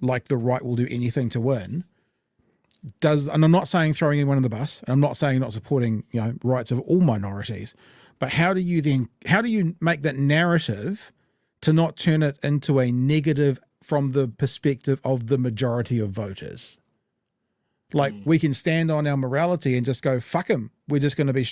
Speaker 2: like the right will do anything to win, and I'm not saying throwing anyone in the bus, and I'm not saying not supporting, rights of all minorities, but how do you make that narrative to not turn it into a negative from the perspective of the majority of voters? Like, we can stand on our morality and just go, fuck them. We're just going to be,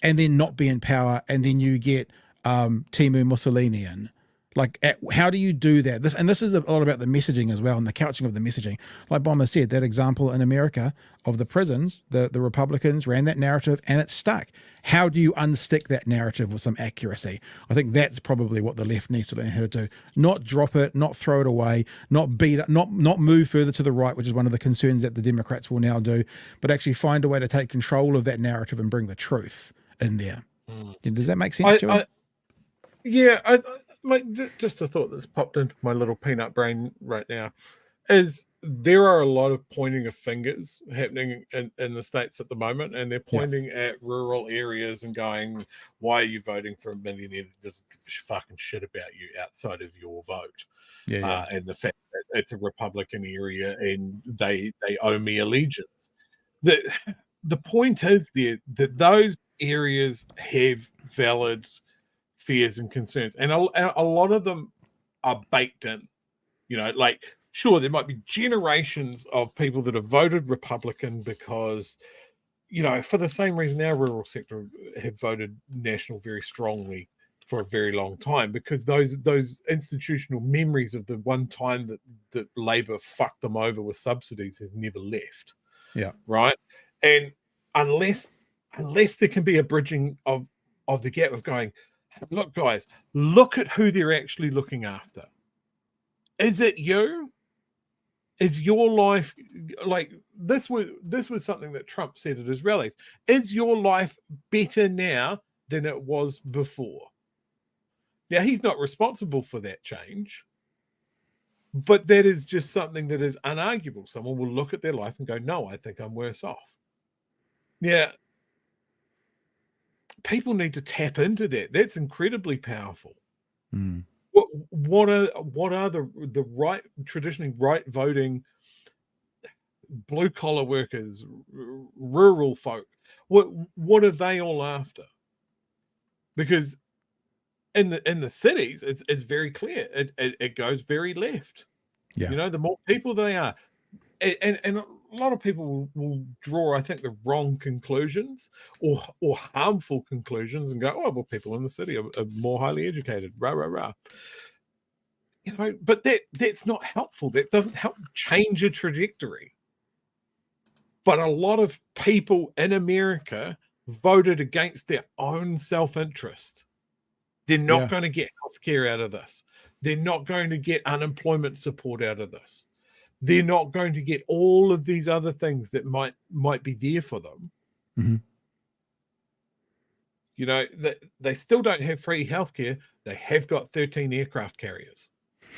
Speaker 2: and then not be in power. And then you get Timu Mussolini in. Like, how do you do that? This is a lot about the messaging as well, and the couching of the messaging. Like Bomber said, that example in America of the prisons, the Republicans ran that narrative and it stuck. How do you unstick that narrative with some accuracy? I think that's probably what the left needs to learn how to do. Not drop it, not throw it away, not beat it, not move further to the right, which is one of the concerns that the Democrats will now do, but actually find a way to take control of that narrative and bring the truth in there. Does that make sense, Joey?
Speaker 3: Just a thought that's popped into my little peanut brain right now is there are a lot of pointing of fingers happening in the States at the moment, and they're pointing at rural areas and going, why are you voting for a millionaire that doesn't give a fucking shit about you outside of your vote? And the fact that it's a Republican area and they owe me allegiance. The point is there that those areas have valid fears and concerns, and a lot of them are baked in. Like, sure, there might be generations of people that have voted Republican because, for the same reason our rural sector have voted National very strongly for a very long time, because those institutional memories of the one time that Labor fucked them over with subsidies has never left.
Speaker 2: Yeah.
Speaker 3: Right. And unless there can be a bridging of the gap of going, look, guys, look at who they're actually looking after. Is it you? Is your life like this? Was something that Trump said at his rallies. Is your life better now than it was before? Now, he's not responsible for that change, but that is just something that is unarguable. Someone will look at their life and go, no, I think I'm worse off. Yeah. People need to tap into that. That's incredibly powerful. What are the right, traditionally right voting, blue collar workers, rural folk? What are they all after? Because in the cities, it's very clear. It goes very left.
Speaker 2: Yeah.
Speaker 3: The more people they are, and a lot of people will draw, I think, the wrong conclusions or harmful conclusions and go, oh, well, people in the city are more highly educated, rah, rah, rah. But that's not helpful. That doesn't help change a trajectory. But a lot of people in America voted against their own self-interest. They're not going to get healthcare out of this. They're not going to get unemployment support out of this. They're not going to get all of these other things that might be there for them. They still don't have free healthcare. They have got 13 aircraft carriers.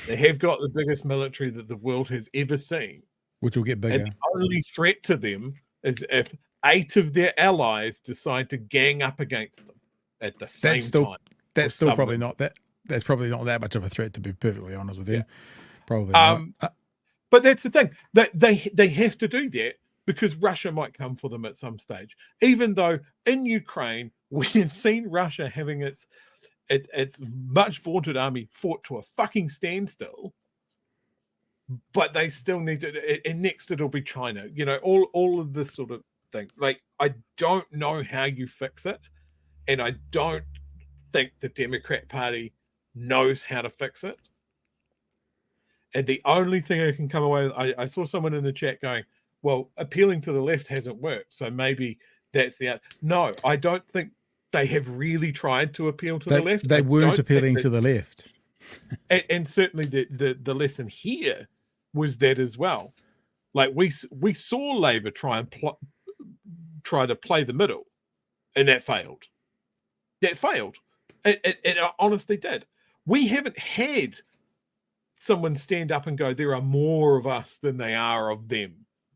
Speaker 3: They have got the biggest military that the world has ever seen.
Speaker 2: Which will get bigger.
Speaker 3: And the only threat to them is if 8 of their allies decide to gang up against them at the same time.
Speaker 2: That's still probably not that. That's probably not that much of a threat, to be perfectly honest with you.
Speaker 3: Yeah.
Speaker 2: Probably not.
Speaker 3: But that's the thing. They have to do that because Russia might come for them at some stage. Even though in Ukraine, we have seen Russia having its much vaunted army fought to a fucking standstill, but they still need to. And next it'll be China. All of this sort of thing. Like, I don't know how you fix it, and I don't think the Democrat Party knows how to fix it. And the only thing I can come away with, I saw someone in the chat going, well, appealing to the left hasn't worked, so maybe that's the... No, I don't think they have really tried to appeal to the left.
Speaker 2: They weren't appealing to the left.
Speaker 3: And certainly the lesson here was that as well. Like, we saw Labor try to play the middle, and that failed. It honestly did. We haven't had someone stand up and go, there are more of us than they are of them.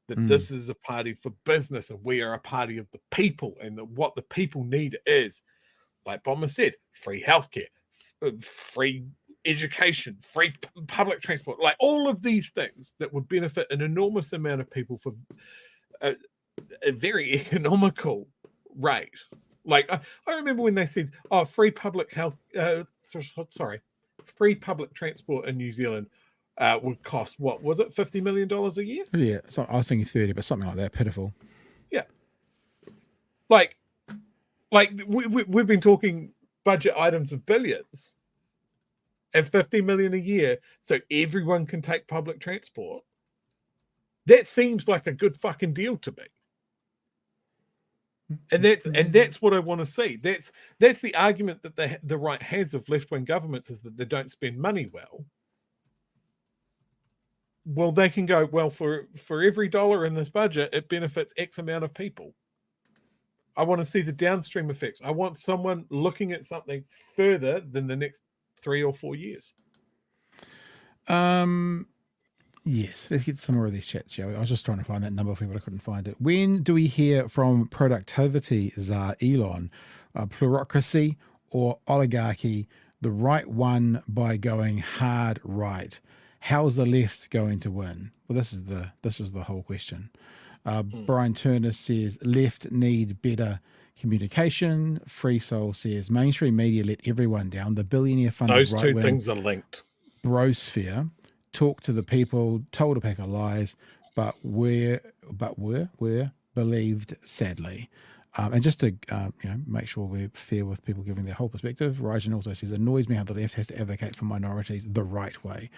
Speaker 3: That this is a party for business and we are a party of the people, and that what the people need is, like Bomber said, free healthcare, free education, free public transport, like all of these things that would benefit an enormous amount of people for a very economical rate. Like I remember when they said, "Oh, free public health, free public transport in New Zealand would cost what was it, $50 million a year?"
Speaker 2: Yeah, so I was thinking 30, but something like that. Pitiful.
Speaker 3: Yeah, like we've been talking budget items of billions, and 50 million a year, so everyone can take public transport. That seems like a good fucking deal to me. And that's what I want to see. That's the argument that the right has of left-wing governments, is that they don't spend money well. Well, they can go, well, for every dollar in this budget, it benefits X amount of people. I want to see the downstream effects. I want someone looking at something further than the next 3 or 4 years.
Speaker 2: Yes, let's get some more of these chats, shall we? I was just trying to find that number for people. I couldn't find it. When do we hear from productivity czar Elon? Plurocracy or oligarchy? The right won by going hard right. How's the left going to win? Well, this is the whole question. Brian Turner says left need better communication. Free Soul says mainstream media let everyone down. The billionaire funded
Speaker 3: Those two
Speaker 2: right-wing
Speaker 3: things are linked.
Speaker 2: brosphere talk to the people, told a pack of lies, but were believed, sadly. And just to make sure we're fair with people giving their whole perspective, Rajan also says, annoys me how the left has to advocate for minorities the right way,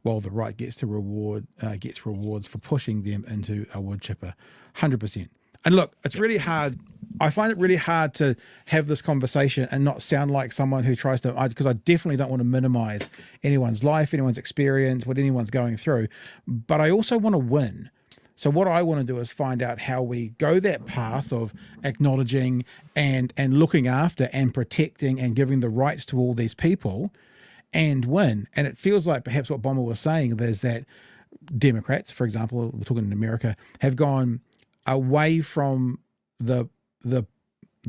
Speaker 2: while the right gets rewards for pushing them into a wood chipper. 100%. And look, it's really hard. I find it really hard to have this conversation and not sound like someone who tries to, because I definitely don't want to minimize anyone's life, anyone's experience, what anyone's going through. But I also want to win. So what I want to do is find out how we go that path of acknowledging and looking after and protecting and giving the rights to all these people and win. And it feels like perhaps what Bomber was saying, there's that Democrats, for example, we're talking in America, have gone away from the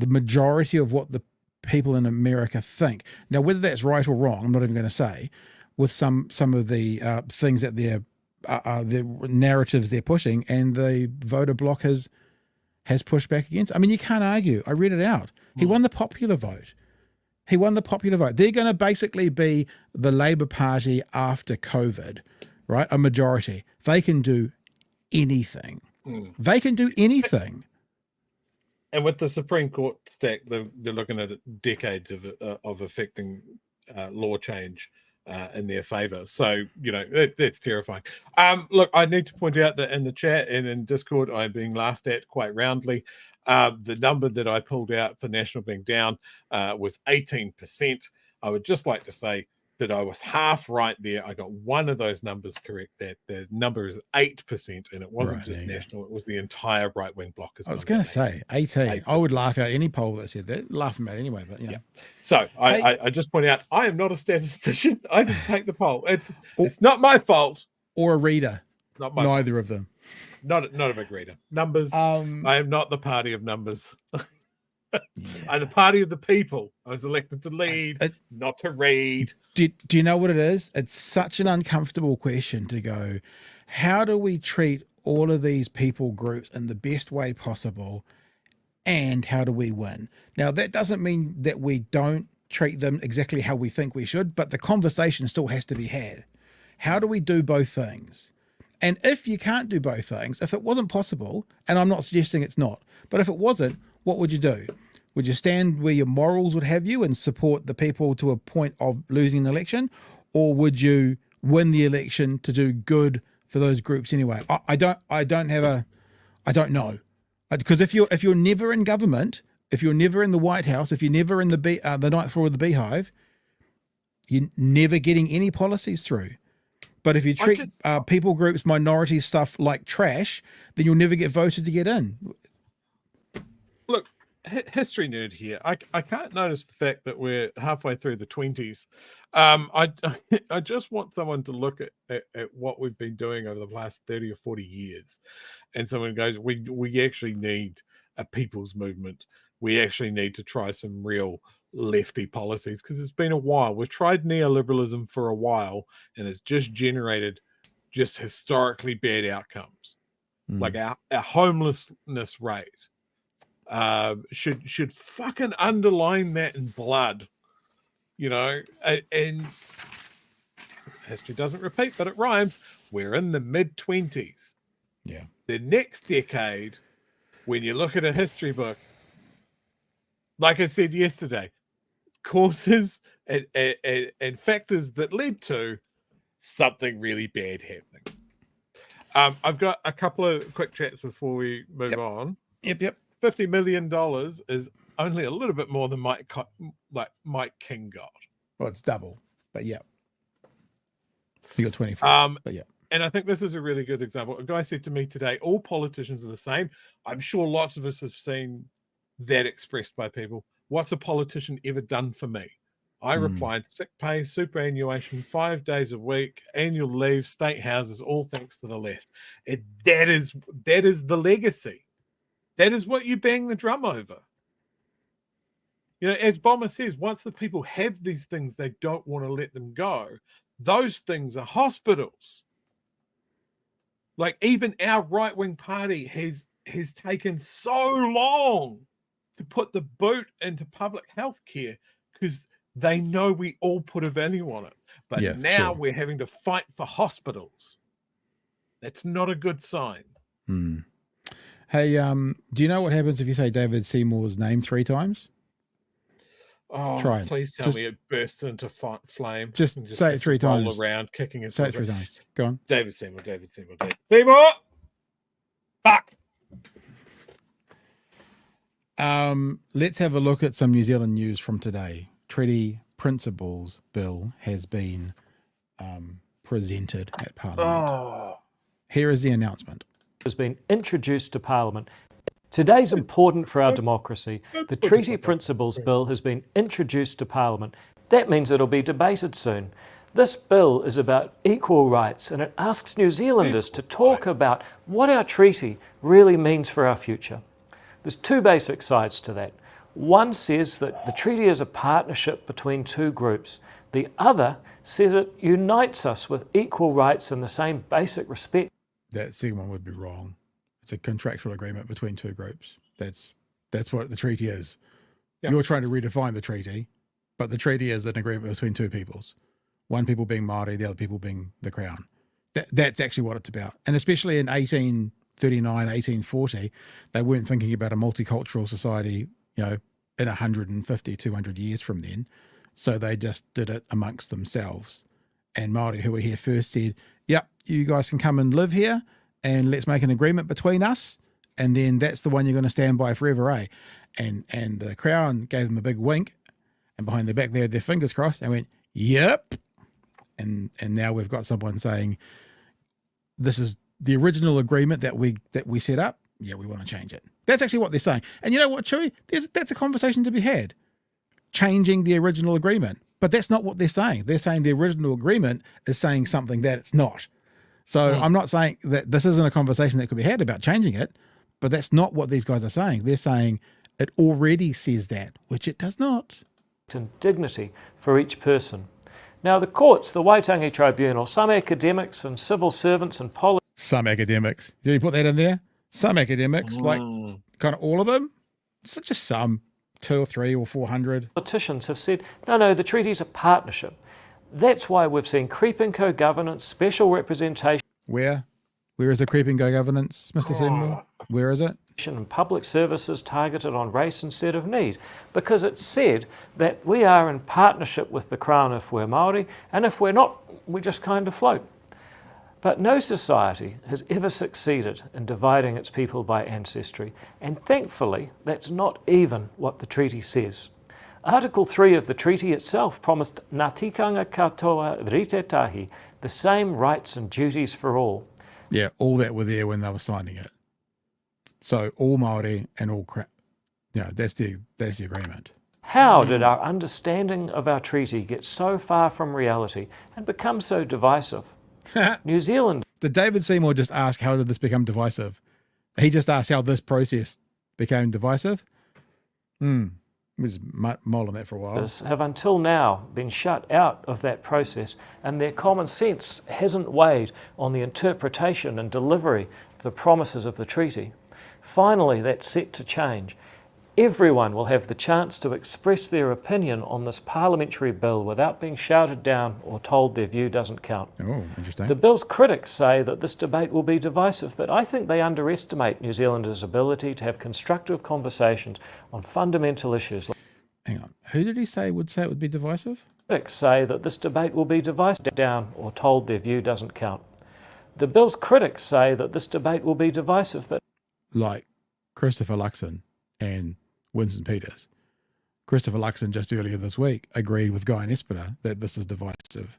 Speaker 2: majority of what the people in America think. Now, whether that's right or wrong, I'm not even going to say, with some of the things that the narratives they're pushing, and the voter bloc has pushed back against. I mean, you can't argue. I read it out. He won the popular vote. He won the popular vote. They're going to basically be the Labour Party after COVID, right? A majority. They can do anything. They can do anything.
Speaker 3: And with the Supreme Court stack, they're looking at decades of affecting law change in their favour. So, that's terrifying. Look, I need to point out that in the chat and in Discord, I'm being laughed at quite roundly. The number that I pulled out for National being down was 18%. I would just like to say that I was half right there. I got one of those numbers correct. That the number is 8%, and it wasn't
Speaker 2: Right,
Speaker 3: just National; it was the entire right-wing bloc.
Speaker 2: I was going to say 18. I would laugh out any poll that said that. Laugh them out anyway, but yeah.
Speaker 3: So I just point out, I am not a statistician. I didn't take the poll. It's not my fault.
Speaker 2: Or a reader.
Speaker 3: It's not my
Speaker 2: Neither of them.
Speaker 3: Not a big reader. Numbers. I am not the party of numbers. I'm the party of the people. I was elected to lead, not to read.
Speaker 2: Do you know what it is? It's such an uncomfortable question to go, how do we treat all of these people groups in the best way possible, and how do we win? Now, that doesn't mean that we don't treat them exactly how we think we should, but the conversation still has to be had. How do we do both things? And if you can't do both things, if it wasn't possible, and I'm not suggesting it's not, but if it wasn't, what would you do? Would you stand where your morals would have you and support the people to a point of losing the election? Or would you win the election to do good for those groups anyway? I don't know. Because if you're never in government, if you're never in the White House, if you're never in the ninth floor of the Beehive, you're never getting any policies through. But if you treat people groups, minorities, stuff like trash, then you'll never get voted to get in.
Speaker 3: Look, history nerd here. I can't notice the fact that we're halfway through the 20s. I just want someone to look at what we've been doing over the last 30 or 40 years. And someone goes, we actually need a people's movement. We actually need to try some real lefty policies, because it's been a while. We've tried neoliberalism for a while, and it's just generated historically bad outcomes. Like our homelessness rate should fucking underline that in blood, you know. And history doesn't repeat, but it rhymes. We're in the mid-20s.
Speaker 2: Yeah.
Speaker 3: The next decade, when you look at a history book, like I said yesterday, causes and factors that led to something really bad happening. I've got a couple of quick chats before we move on.
Speaker 2: Yep.
Speaker 3: $50 million is only a little bit more than Mike King got.
Speaker 2: Well, it's double, but yeah. You got 24, but yeah.
Speaker 3: And I think this is a really good example. A guy said to me today, all politicians are the same. I'm sure lots of us have seen that expressed by people. What's a politician ever done for me? I replied, sick pay, superannuation, 5 days a week, annual leave, state houses, all thanks to the left. That is the legacy. That is what you bang the drum over. You know, as Bomber says, once the people have these things, they don't want to let them go. Those things are hospitals. Like, even our right-wing party has taken so long to put the boot into public health care because they know we all put a value on it. But now we're having to fight for hospitals. That's not a good sign.
Speaker 2: Hey, do you know what happens if you say David Seymour's name 3 times?
Speaker 3: Oh,
Speaker 2: try it.
Speaker 3: Please tell me it bursts into flame.
Speaker 2: Just say it 3 times.
Speaker 3: Roll around, kicking his
Speaker 2: Say it 3 times. Go on.
Speaker 3: David Seymour, David Seymour, David Seymour. Fuck.
Speaker 2: Let's have a look at some New Zealand news from today. Treaty Principles Bill has been presented at Parliament. Here is the announcement.
Speaker 7: Has been introduced to Parliament. Today's important for our democracy. The Treaty Principles Bill has been introduced to Parliament. That means it'll be debated soon. This bill is about equal rights, and it asks New Zealanders to talk about what our treaty really means for our future. There's 2 basic sides to that. One says that the treaty is a partnership between 2 groups. The other says it unites us with equal rights and the same basic respect.
Speaker 2: That second one would be wrong. It's a contractual agreement between 2 groups. That's what the treaty is. Yep. You're trying to redefine the treaty, but the treaty is an agreement between 2 peoples. One people being Māori, the other people being the Crown. That's actually what it's about. And especially in 1839, 1840, they weren't thinking about a multicultural society, you know, in 150, 200 years from then. So they just did it amongst themselves. And Māori, who were here first, said, yep, you guys can come and live here and let's make an agreement between us. And then that's the one you're going to stand by forever, eh? And the Crown gave them a big wink, and behind their back they had their fingers crossed and went, yep. And now we've got someone saying, this is the original agreement that we set up. Yeah, we want to change it. That's actually what they're saying. And you know what, Chewy? That's a conversation to be had. Changing the original agreement. But that's not what they're saying. They're saying the original agreement is saying something that it's not. So I'm not saying that this isn't a conversation that could be had about changing it, but that's not what these guys are saying. They're saying it already says that, which it does not.
Speaker 7: And dignity for each person. Now the courts, the Waitangi Tribunal, some academics and civil servants and politicians.
Speaker 2: Some academics. Did you put that in there? Some academics, like kind of all of them? It's just some, 2 or 3 or 400.
Speaker 7: Politicians have said, no, the treaty's a partnership. That's why we've seen creeping co-governance, special representation.
Speaker 2: Where? Where is the creeping co-governance, Mr. Seymour? Where is it?
Speaker 7: And public services targeted on race instead of need, because it's said that we are in partnership with the Crown if we're Māori, and if we're not, we just kind of float. But no society has ever succeeded in dividing its people by ancestry, and thankfully that's not even what the treaty says. Article 3 of the treaty itself promised ngā tikanga katoa rite tahi, the same rights and duties for all.
Speaker 2: Yeah, all that were there when they were signing it. So all Māori and all that's the agreement.
Speaker 7: How did our understanding of our treaty get so far from reality and become so divisive? New Zealand.
Speaker 2: Did David Seymour just ask how did this become divisive? He just asked how this process became divisive? Was mulling that for a while.
Speaker 7: Have until now been shut out of that process, and their common sense hasn't weighed on the interpretation and delivery of the promises of the treaty. Finally, that's set to change. Everyone will have the chance to express their opinion on this parliamentary bill without being shouted down or told their view doesn't count.
Speaker 2: Oh, interesting.
Speaker 7: The bill's critics say that this debate will be divisive, but I think they underestimate New Zealanders' ability to have constructive conversations on fundamental issues.
Speaker 2: Hang on. Who did he say it would be divisive?
Speaker 7: Critics say that this debate will be divisive, down or told their view doesn't count. The bill's critics say that this debate will be divisive, but
Speaker 2: Like Christopher Luxon and Winston Peters. Christopher Luxon just earlier this week agreed with Guy and Espiner that this is divisive.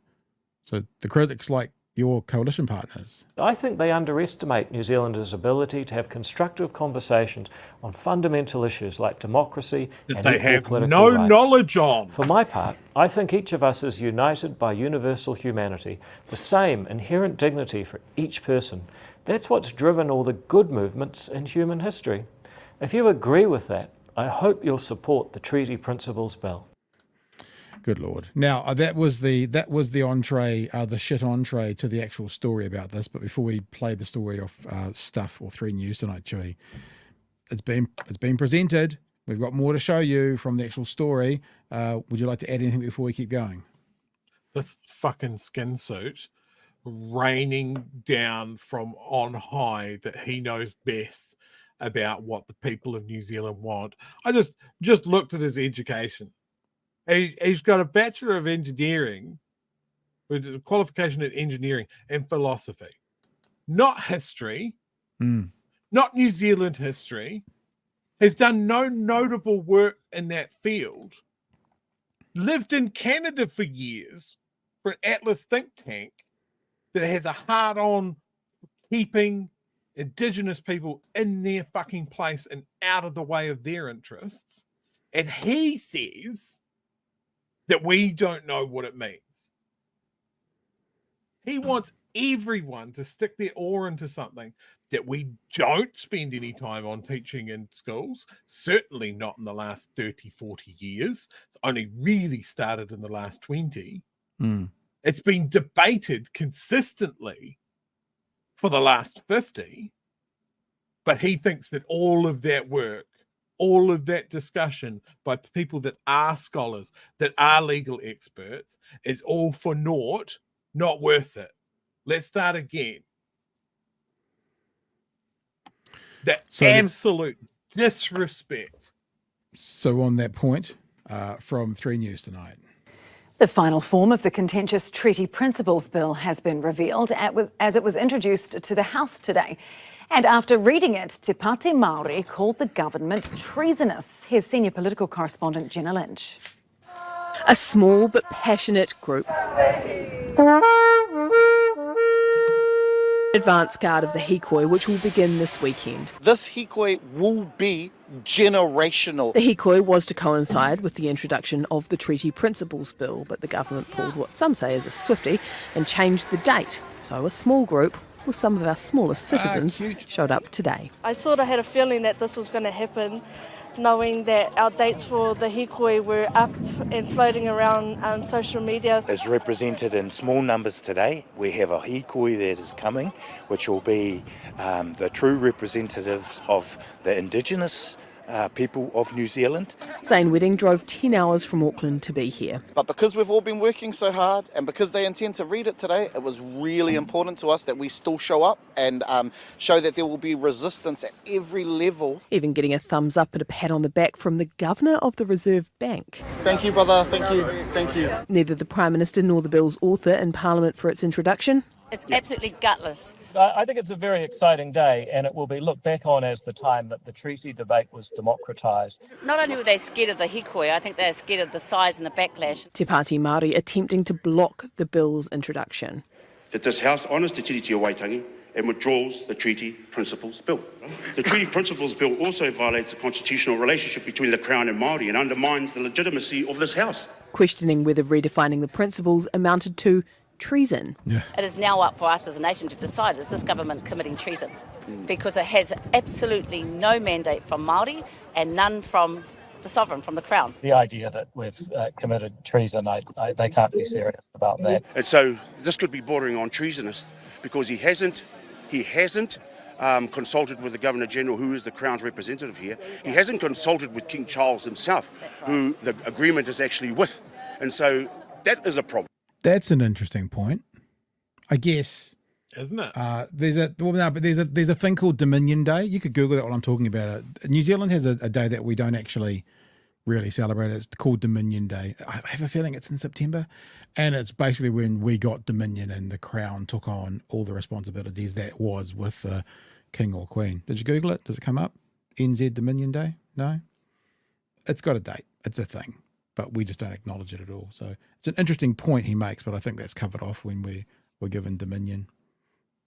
Speaker 2: So the critics like your coalition partners.
Speaker 7: I think they underestimate New Zealanders' ability to have constructive conversations on fundamental issues like democracy and
Speaker 3: They
Speaker 7: equal
Speaker 3: have
Speaker 7: political
Speaker 3: no
Speaker 7: rights.
Speaker 3: knowledge on.
Speaker 7: For my part, I think each of us is united by universal humanity, the same inherent dignity for each person. That's what's driven all the good movements in human history. If you agree with that, I hope you'll support the Treaty Principles Bill.
Speaker 2: Good Lord. Now, that was the entree, the shit entree to the actual story about this. But before we play the story of Stuff or 3 News tonight, Chewy, it's been presented. We've got more to show you from the actual story. Would you like to add anything before we keep going?
Speaker 3: This fucking skin suit raining down from on high that he knows best about what the people of New Zealand want. I just looked at his education. He's got a Bachelor of Engineering with a qualification in engineering and philosophy, not history, not New Zealand history. Has done no notable work in that field. Lived in Canada for years for an Atlas think tank that has a hard on keeping Indigenous people in their fucking place and out of the way of their interests. And he says that we don't know what it means. He wants everyone to stick their oar into something that we don't spend any time on teaching in schools, certainly not in the last 30, 40 years. It's only really started in the last 20. It's been debated consistently for the last 50, but he thinks that all of that work, all of that discussion by people that are scholars, that are legal experts, is all for naught, not worth it. Let's start again. Absolute disrespect.
Speaker 2: So on that point, from 3 News tonight.
Speaker 8: The final form of the contentious Treaty Principles Bill has been revealed as it was introduced to the House today. And after reading it, Te Pāti Māori called the government treasonous. Here's senior political correspondent Jenna Lynch.
Speaker 9: A small but passionate group. Advance guard of the hikoi, which will begin this weekend.
Speaker 10: This hikoi will be generational.
Speaker 9: The hikoi was to coincide with the introduction of the Treaty Principles Bill, but the government pulled what some say is a swiftie and changed the date. So a small group with some of our smallest citizens showed up today.
Speaker 11: I sort of had a feeling that this was going to happen, knowing that our dates for the hikoi were up and floating around social media.
Speaker 12: Is represented in small numbers today. We have a hikoi that is coming, which will be the true representatives of the Indigenous people of New Zealand.
Speaker 9: Zane Wedding drove 10 hours from Auckland to be here.
Speaker 10: But because we've all been working so hard and because they intend to read it today, it was really important to us that we still show up and show that there will be resistance at every level.
Speaker 9: Even getting a thumbs up and a pat on the back from the Governor of the Reserve Bank.
Speaker 10: Thank you, brother. Thank you. Thank you.
Speaker 9: Neither the Prime Minister nor the bill's author in Parliament for its introduction.
Speaker 13: It's absolutely gutless.
Speaker 7: I think it's a very exciting day, and it will be looked back on as the time that the treaty debate was democratised.
Speaker 13: Not only were they scared of the hikoi, I think they're scared of the size and the backlash.
Speaker 9: Te Pāti Māori attempting to block the bill's introduction.
Speaker 14: That this House honours Te Tiriti o Waitangi and withdraws the Treaty Principles Bill. The Treaty Principles Bill also violates the constitutional relationship between the Crown and Māori and undermines the legitimacy of this House.
Speaker 9: Questioning whether redefining the principles amounted to treason.
Speaker 13: It is now up for us as a nation to decide, is this government committing treason? Because it has absolutely no mandate from Māori and none from the sovereign from the Crown.
Speaker 15: The idea that we've committed treason, they can't be serious about that.
Speaker 14: And so this could be bordering on treasonous because he hasn't consulted with the Governor-General, who is the Crown's representative here. He hasn't consulted with King Charles himself, who the agreement is actually with. And so that is a problem.
Speaker 2: That's an interesting point. I guess,
Speaker 3: isn't it?
Speaker 2: There's a thing called Dominion Day. You could Google that while I'm talking about it. New Zealand has a day that we don't actually really celebrate. It's called Dominion Day. I have a feeling it's in September, and it's basically when we got Dominion and the Crown took on all the responsibilities that was with the King or Queen. Did you Google it? Does it come up? NZ Dominion Day? No? It's got a date. It's a thing, but we just don't acknowledge it at all. So it's an interesting point he makes, but I think that's covered off when we're given Dominion.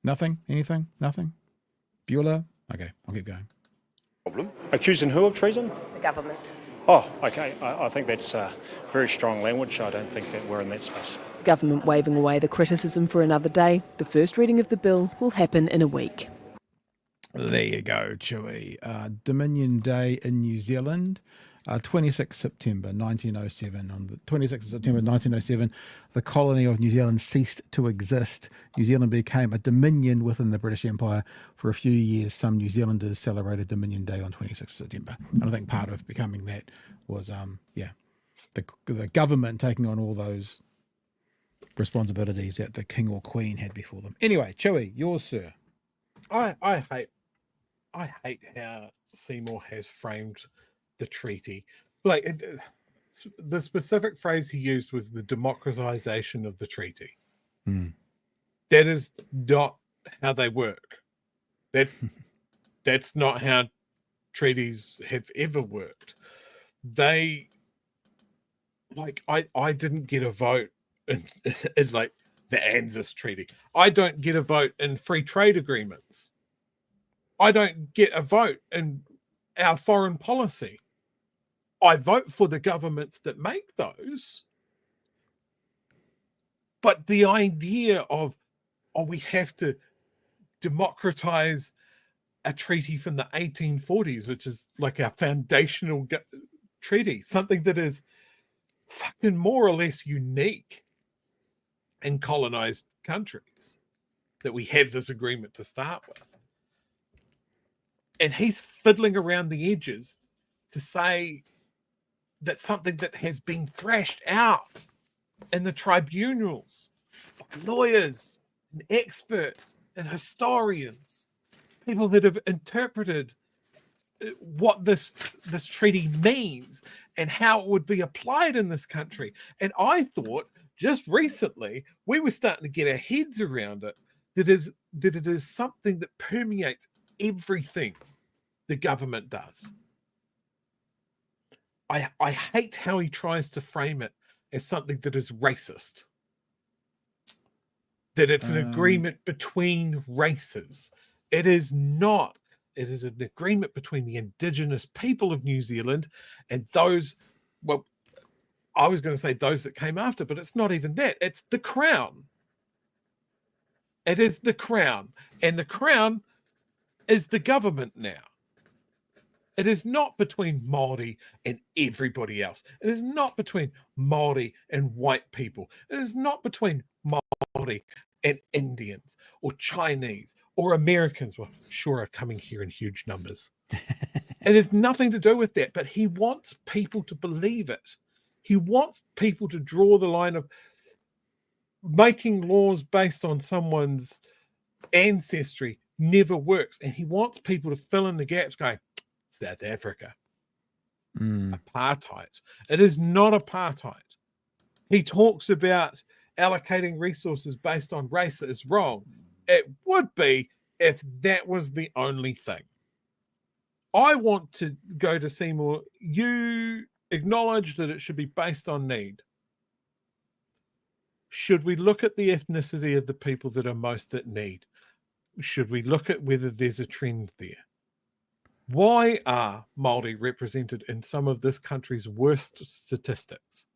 Speaker 2: Nothing? Anything? Nothing? Bueller? Okay, I'll keep going.
Speaker 14: Problem.
Speaker 15: Accusing who of treason?
Speaker 11: The government.
Speaker 15: Oh, okay. I think that's very strong language. I don't think that we're in that space.
Speaker 9: Government waving away the criticism for another day. The first reading of the bill will happen in a week.
Speaker 2: There you go, Chewy. Dominion Day in New Zealand, 26 September 1907. On the 26th of September 1907, the colony of New Zealand ceased to exist. New Zealand became a dominion within the British Empire. For a few years, some New Zealanders celebrated Dominion Day on 26 September. And I think part of becoming that was, the government taking on all those responsibilities that the king or queen had before them. Anyway, Chewy, yours, sir.
Speaker 3: I hate how Seymour has framed the treaty. Like the specific phrase he used was the democratization of the treaty. That is not how they work. That's not how treaties have ever worked. I didn't get a vote in like the ANZUS Treaty. I don't get a vote in free trade agreements. I don't get a vote in our foreign policy. I vote for the governments that make those. But the idea of, we have to democratize a treaty from the 1840s, which is like our foundational treaty, something that is fucking more or less unique in colonized countries, that we have this agreement to start with. And he's fiddling around the edges to say that something that has been thrashed out in the tribunals of lawyers and experts and historians, people that have interpreted what this treaty means and how it would be applied in this country. And I thought just recently we were starting to get our heads around it, that it is something that permeates everything the government does. I hate how he tries to frame it as something that is racist. That it's an agreement between races. It is not. It is an agreement between the indigenous people of New Zealand and those, well, I was going to say those that came after, but it's not even that. It's the Crown. It is the Crown. And the Crown is the government now. It is not between Māori and everybody else. It is not between Māori and white people. It is not between Māori and Indians or Chinese or Americans, well, sure, are coming here in huge numbers. It has nothing to do with that, but he wants people to believe it. He wants people to draw the line of making laws based on someone's ancestry never works. And he wants people to fill in the gaps going, South Africa. Apartheid. It is not apartheid. He talks about allocating resources based on race is wrong. It would be if that was the only thing. I want to go to Seymour. You acknowledge that it should be based on need. Should we look at the ethnicity of the people that are most at need? Should we look at whether there's a trend there? Why are Māori represented in some of this country's worst statistics?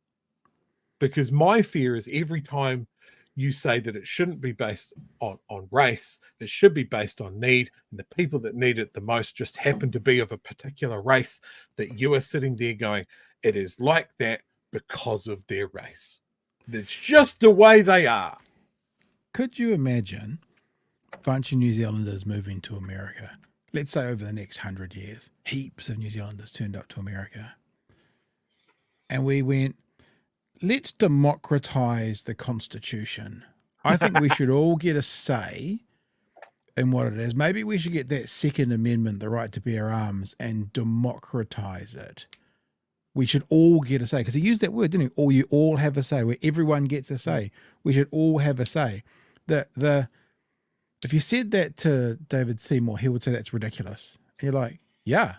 Speaker 3: Because my fear is every time you say that it shouldn't be based on race. It should be based on need. And the people that need it the most just happen to be of a particular race, that you are sitting there going, it is like that because of their race. That's just the way they are.
Speaker 2: Could you imagine a bunch of New Zealanders moving to America? Let's say over the next 100 years, heaps of New Zealanders turned up to America. And we went, let's democratize the Constitution. I think we should all get a say in what it is. Maybe we should get that Second Amendment, the right to bear arms, and democratize it. We should all get a say, because he used that word, didn't he? Or you all have a say, where everyone gets a say. We should all have a say. If you said that to David Seymour, he would say that's ridiculous. And you're like, yeah.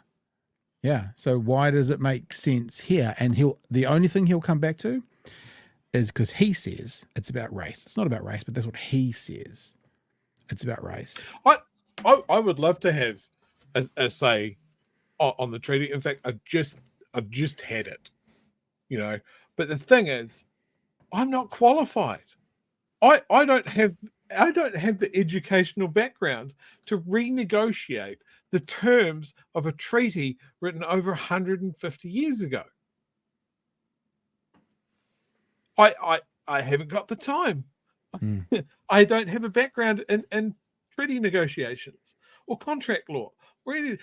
Speaker 2: So why does it make sense here? And the only thing he'll come back to is because he says it's about race. It's not about race, but that's what he says. It's about race.
Speaker 3: I would love to have a say on the treaty. In fact, I've just had it, But the thing is, I'm not qualified. I don't have the educational background to renegotiate the terms of a treaty written over 150 years ago. I haven't got the time. I don't have a background in treaty negotiations or contract law. And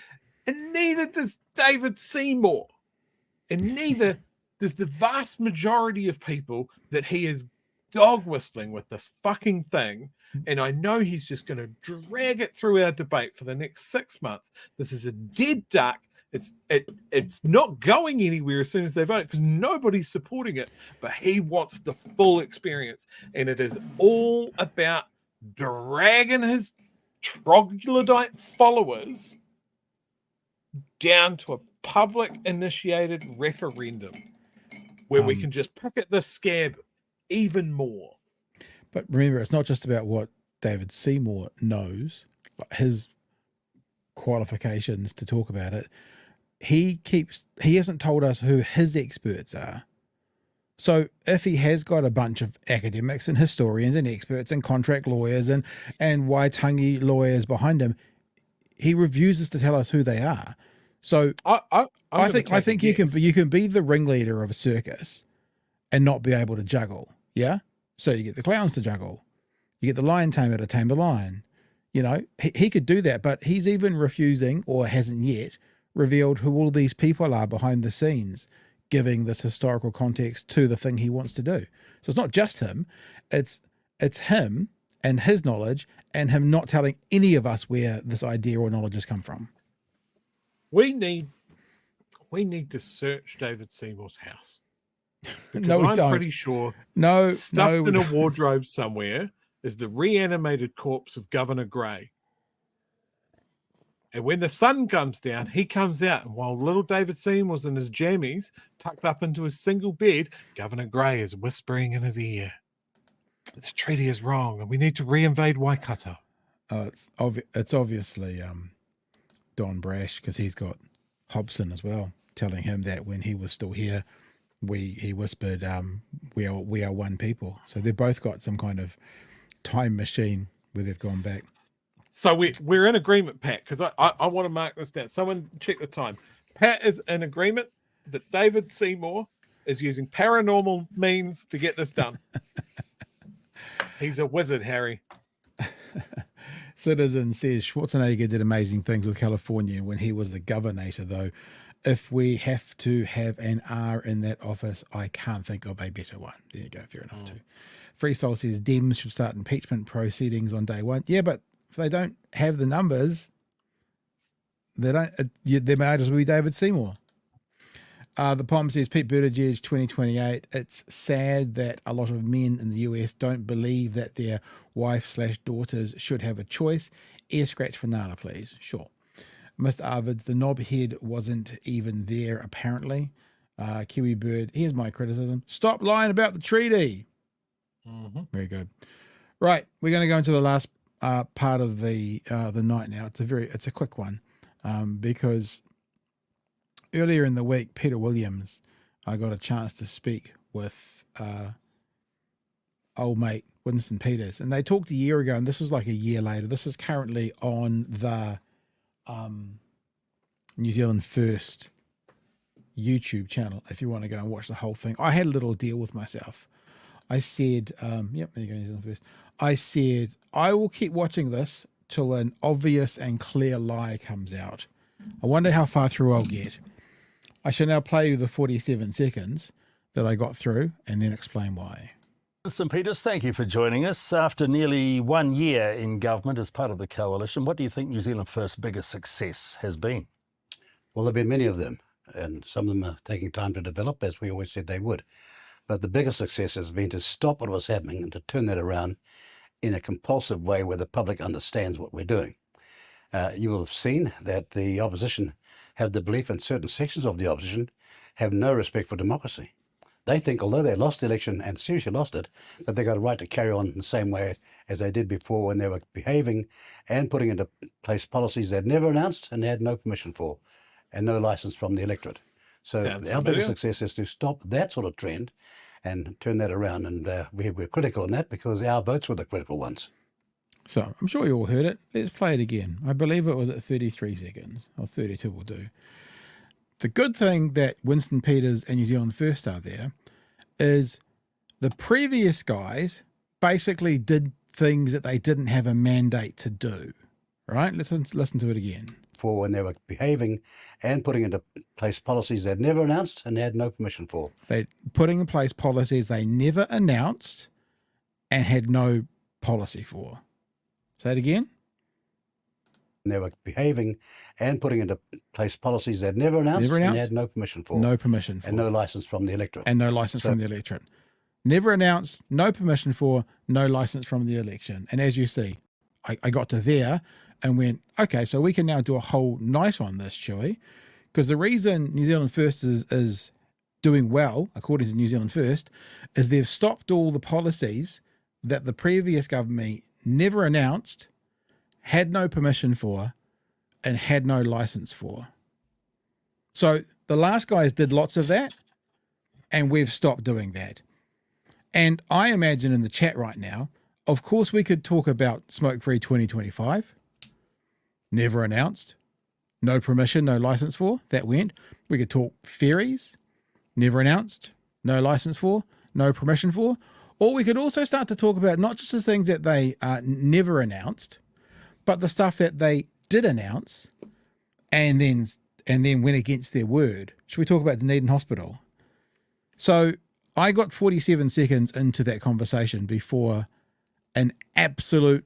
Speaker 3: neither does David Seymour. And neither does the vast majority of people that he is dog whistling with this fucking thing. And I know he's just going to drag it through our debate for the next 6 months. This is a dead duck. It's not going anywhere as soon as they vote, because nobody's supporting it. But he wants the full experience. And it is all about dragging his troglodyte followers down to a public initiated referendum where we can just pick at the scab even more.
Speaker 2: But remember, it's not just about what David Seymour knows, like his qualifications to talk about it. He hasn't told us who his experts are. So if he has got a bunch of academics and historians and experts and contract lawyers and Waitangi lawyers behind him, he refuses to tell us who they are. So I think you can be the ringleader of a circus and not be able to juggle. Yeah. So you get the clowns to juggle, you get the lion tamer to tame the lion. He could do that, but he's even refusing, or hasn't yet revealed, who all these people are behind the scenes, giving this historical context to the thing he wants to do. So it's not just him; it's him and his knowledge, and him not telling any of us where this idea or knowledge has come from.
Speaker 3: We need to search David Seymour's house. Because
Speaker 2: No, we
Speaker 3: I'm
Speaker 2: don't.
Speaker 3: pretty sure
Speaker 2: No,
Speaker 3: stuffed
Speaker 2: we
Speaker 3: in a
Speaker 2: don't.
Speaker 3: wardrobe somewhere is the reanimated corpse of Governor Grey. And when the sun comes down, he comes out. And while little David Seymour's in his jammies, tucked up into his single bed, Governor Grey is whispering in his ear, the treaty is wrong and we need to reinvade Waikato.
Speaker 2: Oh, it's obviously Don Brash, because he's got Hobson as well, telling him that when he was still here, he whispered, we are one people. So they've both got some kind of time machine where they've gone back.
Speaker 3: So we're in agreement, Pat, because I want to mark this down. Someone check the time. Pat is in agreement that David Seymour is using paranormal means to get this done. He's a wizard, Harry.
Speaker 2: Citizen says Schwarzenegger did amazing things with California when he was the governor, though. If we have to have an R in that office, I can't think of a better one. There you go. Fair enough too. Free Soul says Dems should start impeachment proceedings on day one. Yeah, but if they don't have the numbers, they might as well be David Seymour. The poem says Pete Buttigieg 2028. It's sad that a lot of men in the US don't believe that their wife/daughters should have a choice. Ear scratch for Nala, please. Sure. Mr. Arvids, the knobhead wasn't even there, apparently. Kiwi Bird, here's my criticism. Stop lying about the treaty. Very good. Right, we're going to go into the last part of the night now. It's a quick one, because earlier in the week, Peter Williams, I got a chance to speak with old mate Winston Peters, and they talked a year ago, and this was like a year later. This is currently on the New Zealand First YouTube channel if you want to go and watch the whole thing. I had a little deal with myself. I said, yep, there you go, New Zealand First. I said, I will keep watching this till an obvious and clear lie comes out. I wonder how far through I'll get. I shall now play you the 47 seconds that I got through and then explain why.
Speaker 16: Winston Peters, thank you for joining us. After nearly 1 year in government as part of the coalition, what do you think New Zealand First's biggest success has been?
Speaker 17: Well, there have been many of them, and some of them are taking time to develop, as we always said they would. But the biggest success has been to stop what was happening and to turn that around in a compulsive way where the public understands what we're doing. You will have seen that the opposition have the belief, and certain sections of the opposition have no respect for democracy. They think, although they lost the election and seriously lost it, that they got a right to carry on in the same way as they did before, when they were behaving and putting into place policies they'd never announced and they had no permission for and no license from the electorate. So our biggest success is to stop that sort of trend and turn that around. And we're critical on that because our votes were the critical ones.
Speaker 2: So I'm sure you all heard it. Let's play it again. I believe it was at 33 seconds, or 32 will do. The good thing that Winston Peters and New Zealand First are there is the previous guys basically did things that they didn't have a mandate to do, right? Listen to it again.
Speaker 17: For when they were behaving and putting into place policies they'd never announced and they had no permission for.
Speaker 2: They putting in place policies they never announced and had no policy for. Say it again.
Speaker 17: They were behaving and putting into place policies they'd never announced, and they had no permission for.
Speaker 2: No permission for.
Speaker 17: And no license from the electorate.
Speaker 2: And no license from the electorate. Never announced, no permission for, no license from the election. And as you see, I got to there and went, okay, so we can now do a whole night on this, Chewy. Because the reason New Zealand First is doing well, according to New Zealand First, is they've stopped all the policies that the previous government never announced, had no permission for, and had no license for. So the last guys did lots of that, and we've stopped doing that. And I imagine in the chat right now, of course we could talk about Smokefree 2025, never announced, no permission, no license for, that went. We could talk ferries, never announced, no license for, no permission for. Or we could also start to talk about not just the things that they never announced, but the stuff that they did announce and then went against their word. Should we talk about Dunedin Hospital? So I got 47 seconds into that conversation before an absolute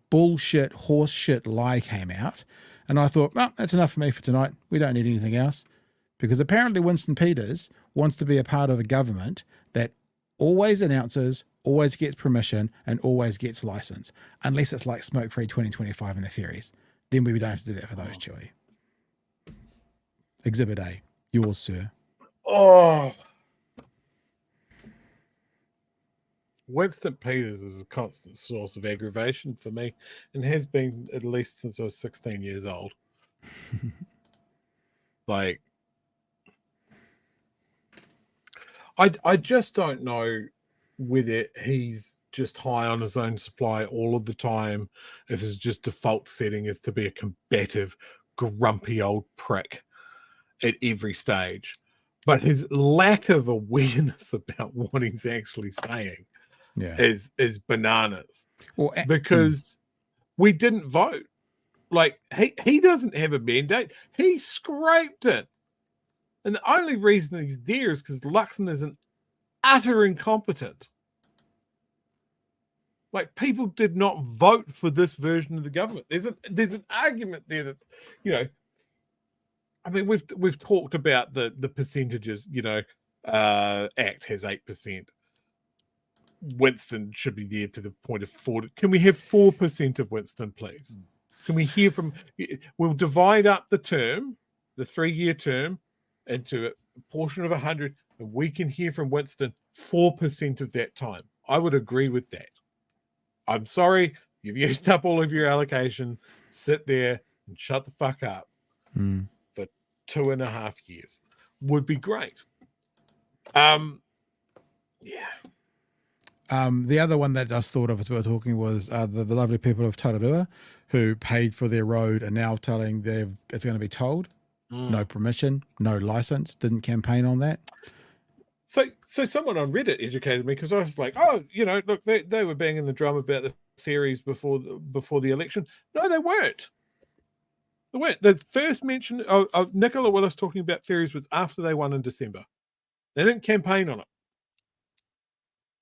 Speaker 2: bullshit, horseshit lie came out. And I thought, well, that's enough for me for tonight. We don't need anything else. Because apparently Winston Peters wants to be a part of a government that always announces, always gets permission, and always gets license. Unless it's like Smokefree 2025 in the ferries. Then we don't have to do that for those, Chewy. Exhibit A. Yours, sir.
Speaker 3: Oh. Winston Peters is a constant source of aggravation for me and has been at least since I was 16 years old. Like, I just don't know whether he's just high on his own supply all of the time, if his just default setting is to be a combative, grumpy old prick at every stage. But his lack of awareness about what he's actually saying is bananas. Well, because we didn't vote. Like, he doesn't have a mandate. He scraped it. And the only reason he's there is because Luxon is an utter incompetent. Like, people did not vote for this version of the government. There's an argument there that, you know, I mean, we've talked about the percentages. You know, ACT has 8%. Winston should be there to the point of 40. Can we have 4% of Winston, please? Can we hear from? We'll divide up the term, the 3-year term, into a portion of 100, and we can hear from Winston 4% of that time. I would agree with that. I'm sorry, you've used up all of your allocation. Sit there and shut the fuck up for 2.5 years. Would be great. Yeah.
Speaker 2: The other one that I just thought of as we were talking was the lovely people of Tararua who paid for their road are now telling it's going to be tolled. No permission, no license, didn't campaign on that.
Speaker 3: So someone on Reddit educated me because I was like, oh, look, they were banging the drum about the ferries before the election. No, they weren't. They weren't. The first mention of Nicola Willis talking about ferries was after they won in December. They didn't campaign on it.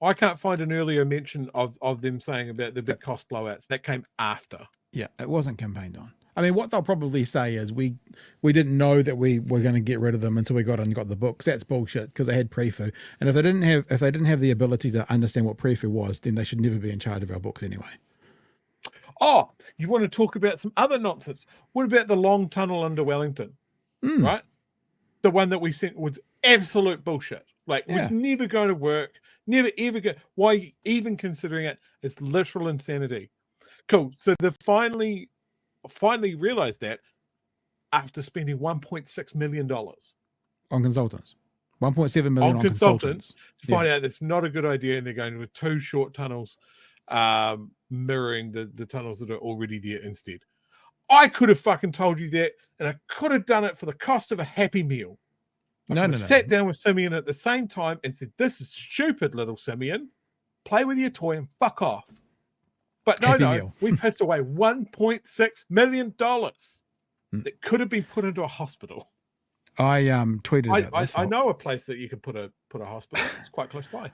Speaker 3: I can't find an earlier mention of them saying about the big cost blowouts. That came after.
Speaker 2: Yeah, it wasn't campaigned on. I mean, what they'll probably say is we didn't know that we were going to get rid of them until we got the books. That's bullshit because they had pre-fu. And if they didn't have the ability to understand what pre-fu was, then they should never be in charge of our books anyway.
Speaker 3: Oh, you want to talk about some other nonsense? What about the long tunnel under Wellington? Right? The one that we sent was absolute bullshit. Like, was never going to work. Never ever go. Why even considering it? It's literal insanity. Cool. So they finally realized that after spending $1.6 million
Speaker 2: on consultants, 1.7 million on consultants
Speaker 3: to find out that's not a good idea, and they're going with 2 short tunnels, mirroring the tunnels that are already there instead. I could have fucking told you that, and I could have done it for the cost of a Happy Meal. I sat down with Simeon at the same time and said, "This is stupid, little Simeon. Play with your toy and fuck off." But no, we pissed away $1.6 million that could have been put into a hospital.
Speaker 2: I tweeted about this.
Speaker 3: I know a place that you could put a hospital. It's quite close by.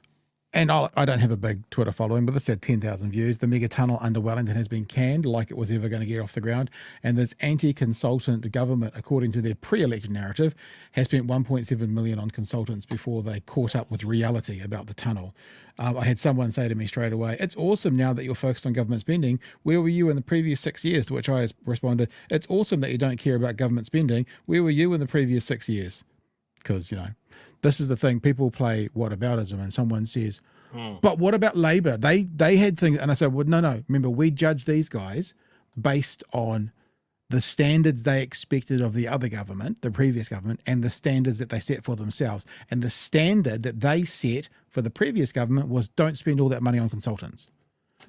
Speaker 2: And I don't have a big Twitter following, but this had 10,000 views. The mega tunnel under Wellington has been canned like it was ever going to get off the ground. And this anti-consultant government, according to their pre-election narrative, has spent 1.7 million on consultants before they caught up with reality about the tunnel. I had someone say to me straight away, "It's awesome now that you're focused on government spending. Where were you in the previous 6 years?" To which I responded, "It's awesome that you don't care about government spending. Where were you in the previous 6 years?" Because, this is the thing. People play whataboutism and someone says, but what about Labor? They had things. And I said, well, no. Remember, we judge these guys based on the standards they expected of the other government, the previous government, and the standards that they set for themselves. And the standard that they set for the previous government was don't spend all that money on consultants.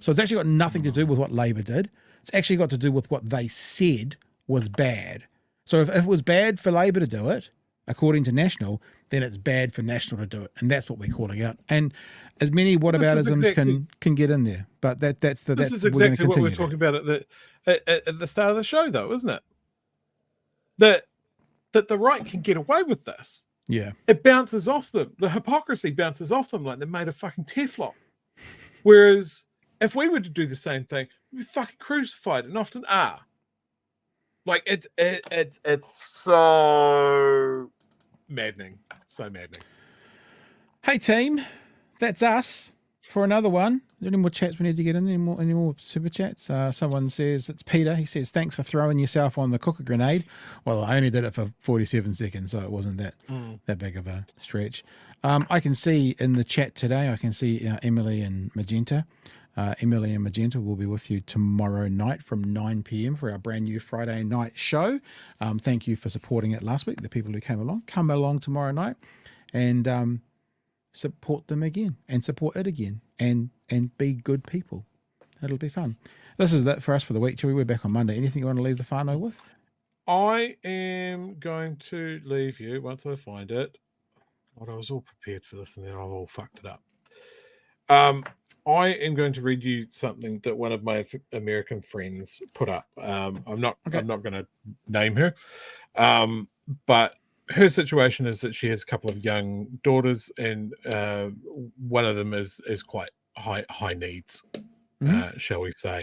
Speaker 2: So it's actually got nothing to do with what Labor did. It's actually got to do with what they said was bad. So if it was bad for Labor to do it, according to National, then it's bad for National to do it. And that's what we're calling out. And as many whataboutisms can get in there. But this is
Speaker 3: exactly what we're talking about at the start of the show, though, isn't it? That the right can get away with this.
Speaker 2: Yeah.
Speaker 3: It bounces off them. The hypocrisy bounces off them like they're made of fucking Teflon. Whereas if we were to do the same thing, we'd be fucking crucified, and often are. Like, it's so maddening. So maddening.
Speaker 2: Hey, team. That's us for another one. Are there any more chats we need to get in? Any more super chats? Someone says, it's Peter. He says, thanks for throwing yourself on the cooker grenade. Well, I only did it for 47 seconds, so it wasn't that big of a stretch. I can see in the chat today, I can see Emily and Magenta. Emily and Magenta will be with you tomorrow night from 9 p.m. for our brand new Friday night show. Thank you for supporting it last week. The people who came along, come along tomorrow night and support them again and support it again and be good people. It'll be fun. This is that for us for the week. Chewie, we're back on Monday. Anything you want to leave the whānau with?
Speaker 3: I am going to leave you once I find it. God, I was all prepared for this and then I've all fucked it up. I am going to read you something that one of my American friends put up. I'm not going to name her, but her situation is that she has a couple of young daughters, and one of them is quite high needs, shall we say?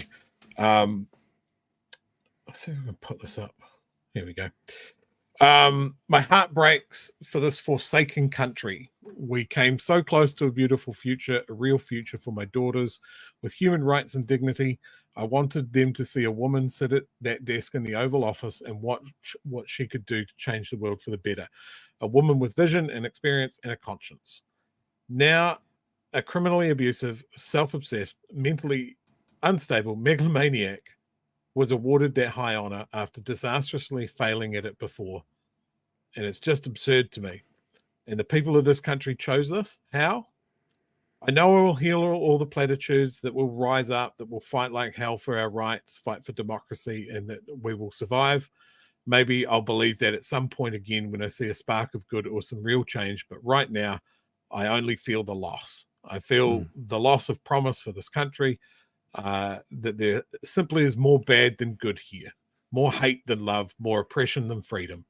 Speaker 3: Let's see if I can put this up. Here we go. My heart breaks for this forsaken country. We came so close to a beautiful future, a real future for my daughters with human rights and dignity. I wanted them to see a woman sit at that desk in the Oval Office and watch what she could do to change the world for the better. A woman with vision and experience and a conscience. Now, a criminally abusive, self-obsessed, mentally unstable megalomaniac was awarded that high honor after disastrously failing at it before. And it's just absurd to me. And the people of this country chose this. How? I know I will hear all the platitudes that will rise up, that will fight like hell for our rights, fight for democracy, and that we will survive. Maybe I'll believe that at some point again when I see a spark of good or some real change. But right now, I only feel the loss. I feel the loss of promise for this country, that there simply is more bad than good here, more hate than love, more oppression than freedom.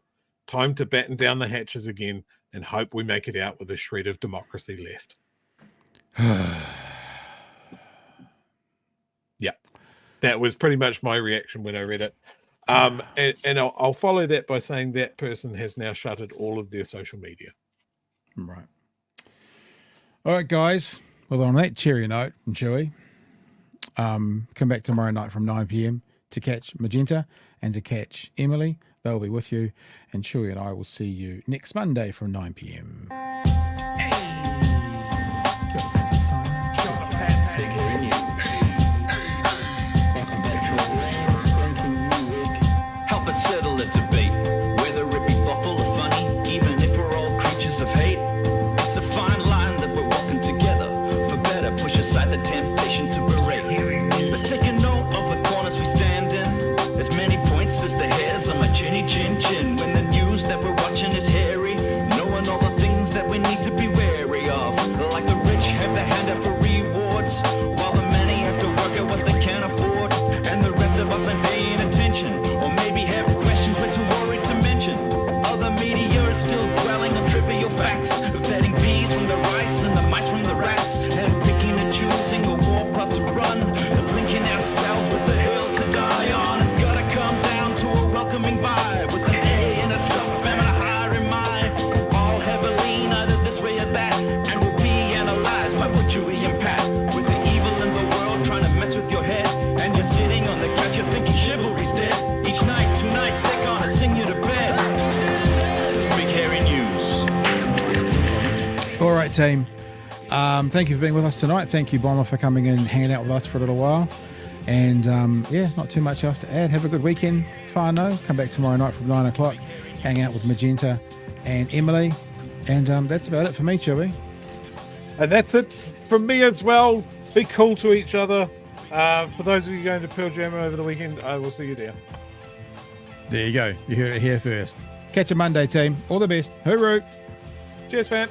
Speaker 3: Time to batten down the hatches again and hope we make it out with a shred of democracy left. Yeah, that was pretty much my reaction when I read it. And I'll follow that by saying that person has now shuttered all of their social media.
Speaker 2: Right. All right, guys. Well, on that cheery note from Chewy, come back tomorrow night from 9 p.m. to catch Magenta and to catch Emily. They'll be with you. And Chewy and I will see you next Monday from 9 p.m.
Speaker 18: Help us settle a debate, whether it be thoughtful or funny, even if we're all creatures of hate. It's a fine line that we're walking together. For better, push aside the temptation to berate. Let's take a note of the corners we stand in. As many points as the hairs on my chinny chin chin. When the news that we're watching is hairy, knowing all the things that we need to be wary of. Like the rich have the hand out for rewards, while the many have to work out what they can afford. And the rest of us ain't paying attention, or maybe have questions we're too worried to mention. Other media is still dwelling on trivial facts, vetting bees from the rice and the mice from the rats, and picking and choosing a warpath to run, and linking ourselves with the hill to die on. It's gotta come down to a welcoming vibe, with an A and a self and a higher in mind. All heavily neither this way or that, and we'll be analyzed by what Chewy and Pat. With the evil in the world trying to mess with your head, and you're sitting on the couch, you're thinking chivalry's dead. Each night, 2 nights, they're gonna sing you to bed. It's Big Hairy News.
Speaker 2: All right, team. Thank you for being with us tonight. Thank you, Bomber, for coming in and hanging out with us for a little while. And yeah, not too much else to add. Have a good weekend, whānau. Come back tomorrow night from 9 o'clock. Hang out with Magenta and Emily. And that's about it for me, Chewy.
Speaker 3: And that's it from me as well. Be cool to each other. For those of you going to Pearl Jam over the weekend, I will see you there.
Speaker 2: There you go. You heard it here first. Catch you Monday, team. All the best. Hooroo.
Speaker 3: Cheers, fan.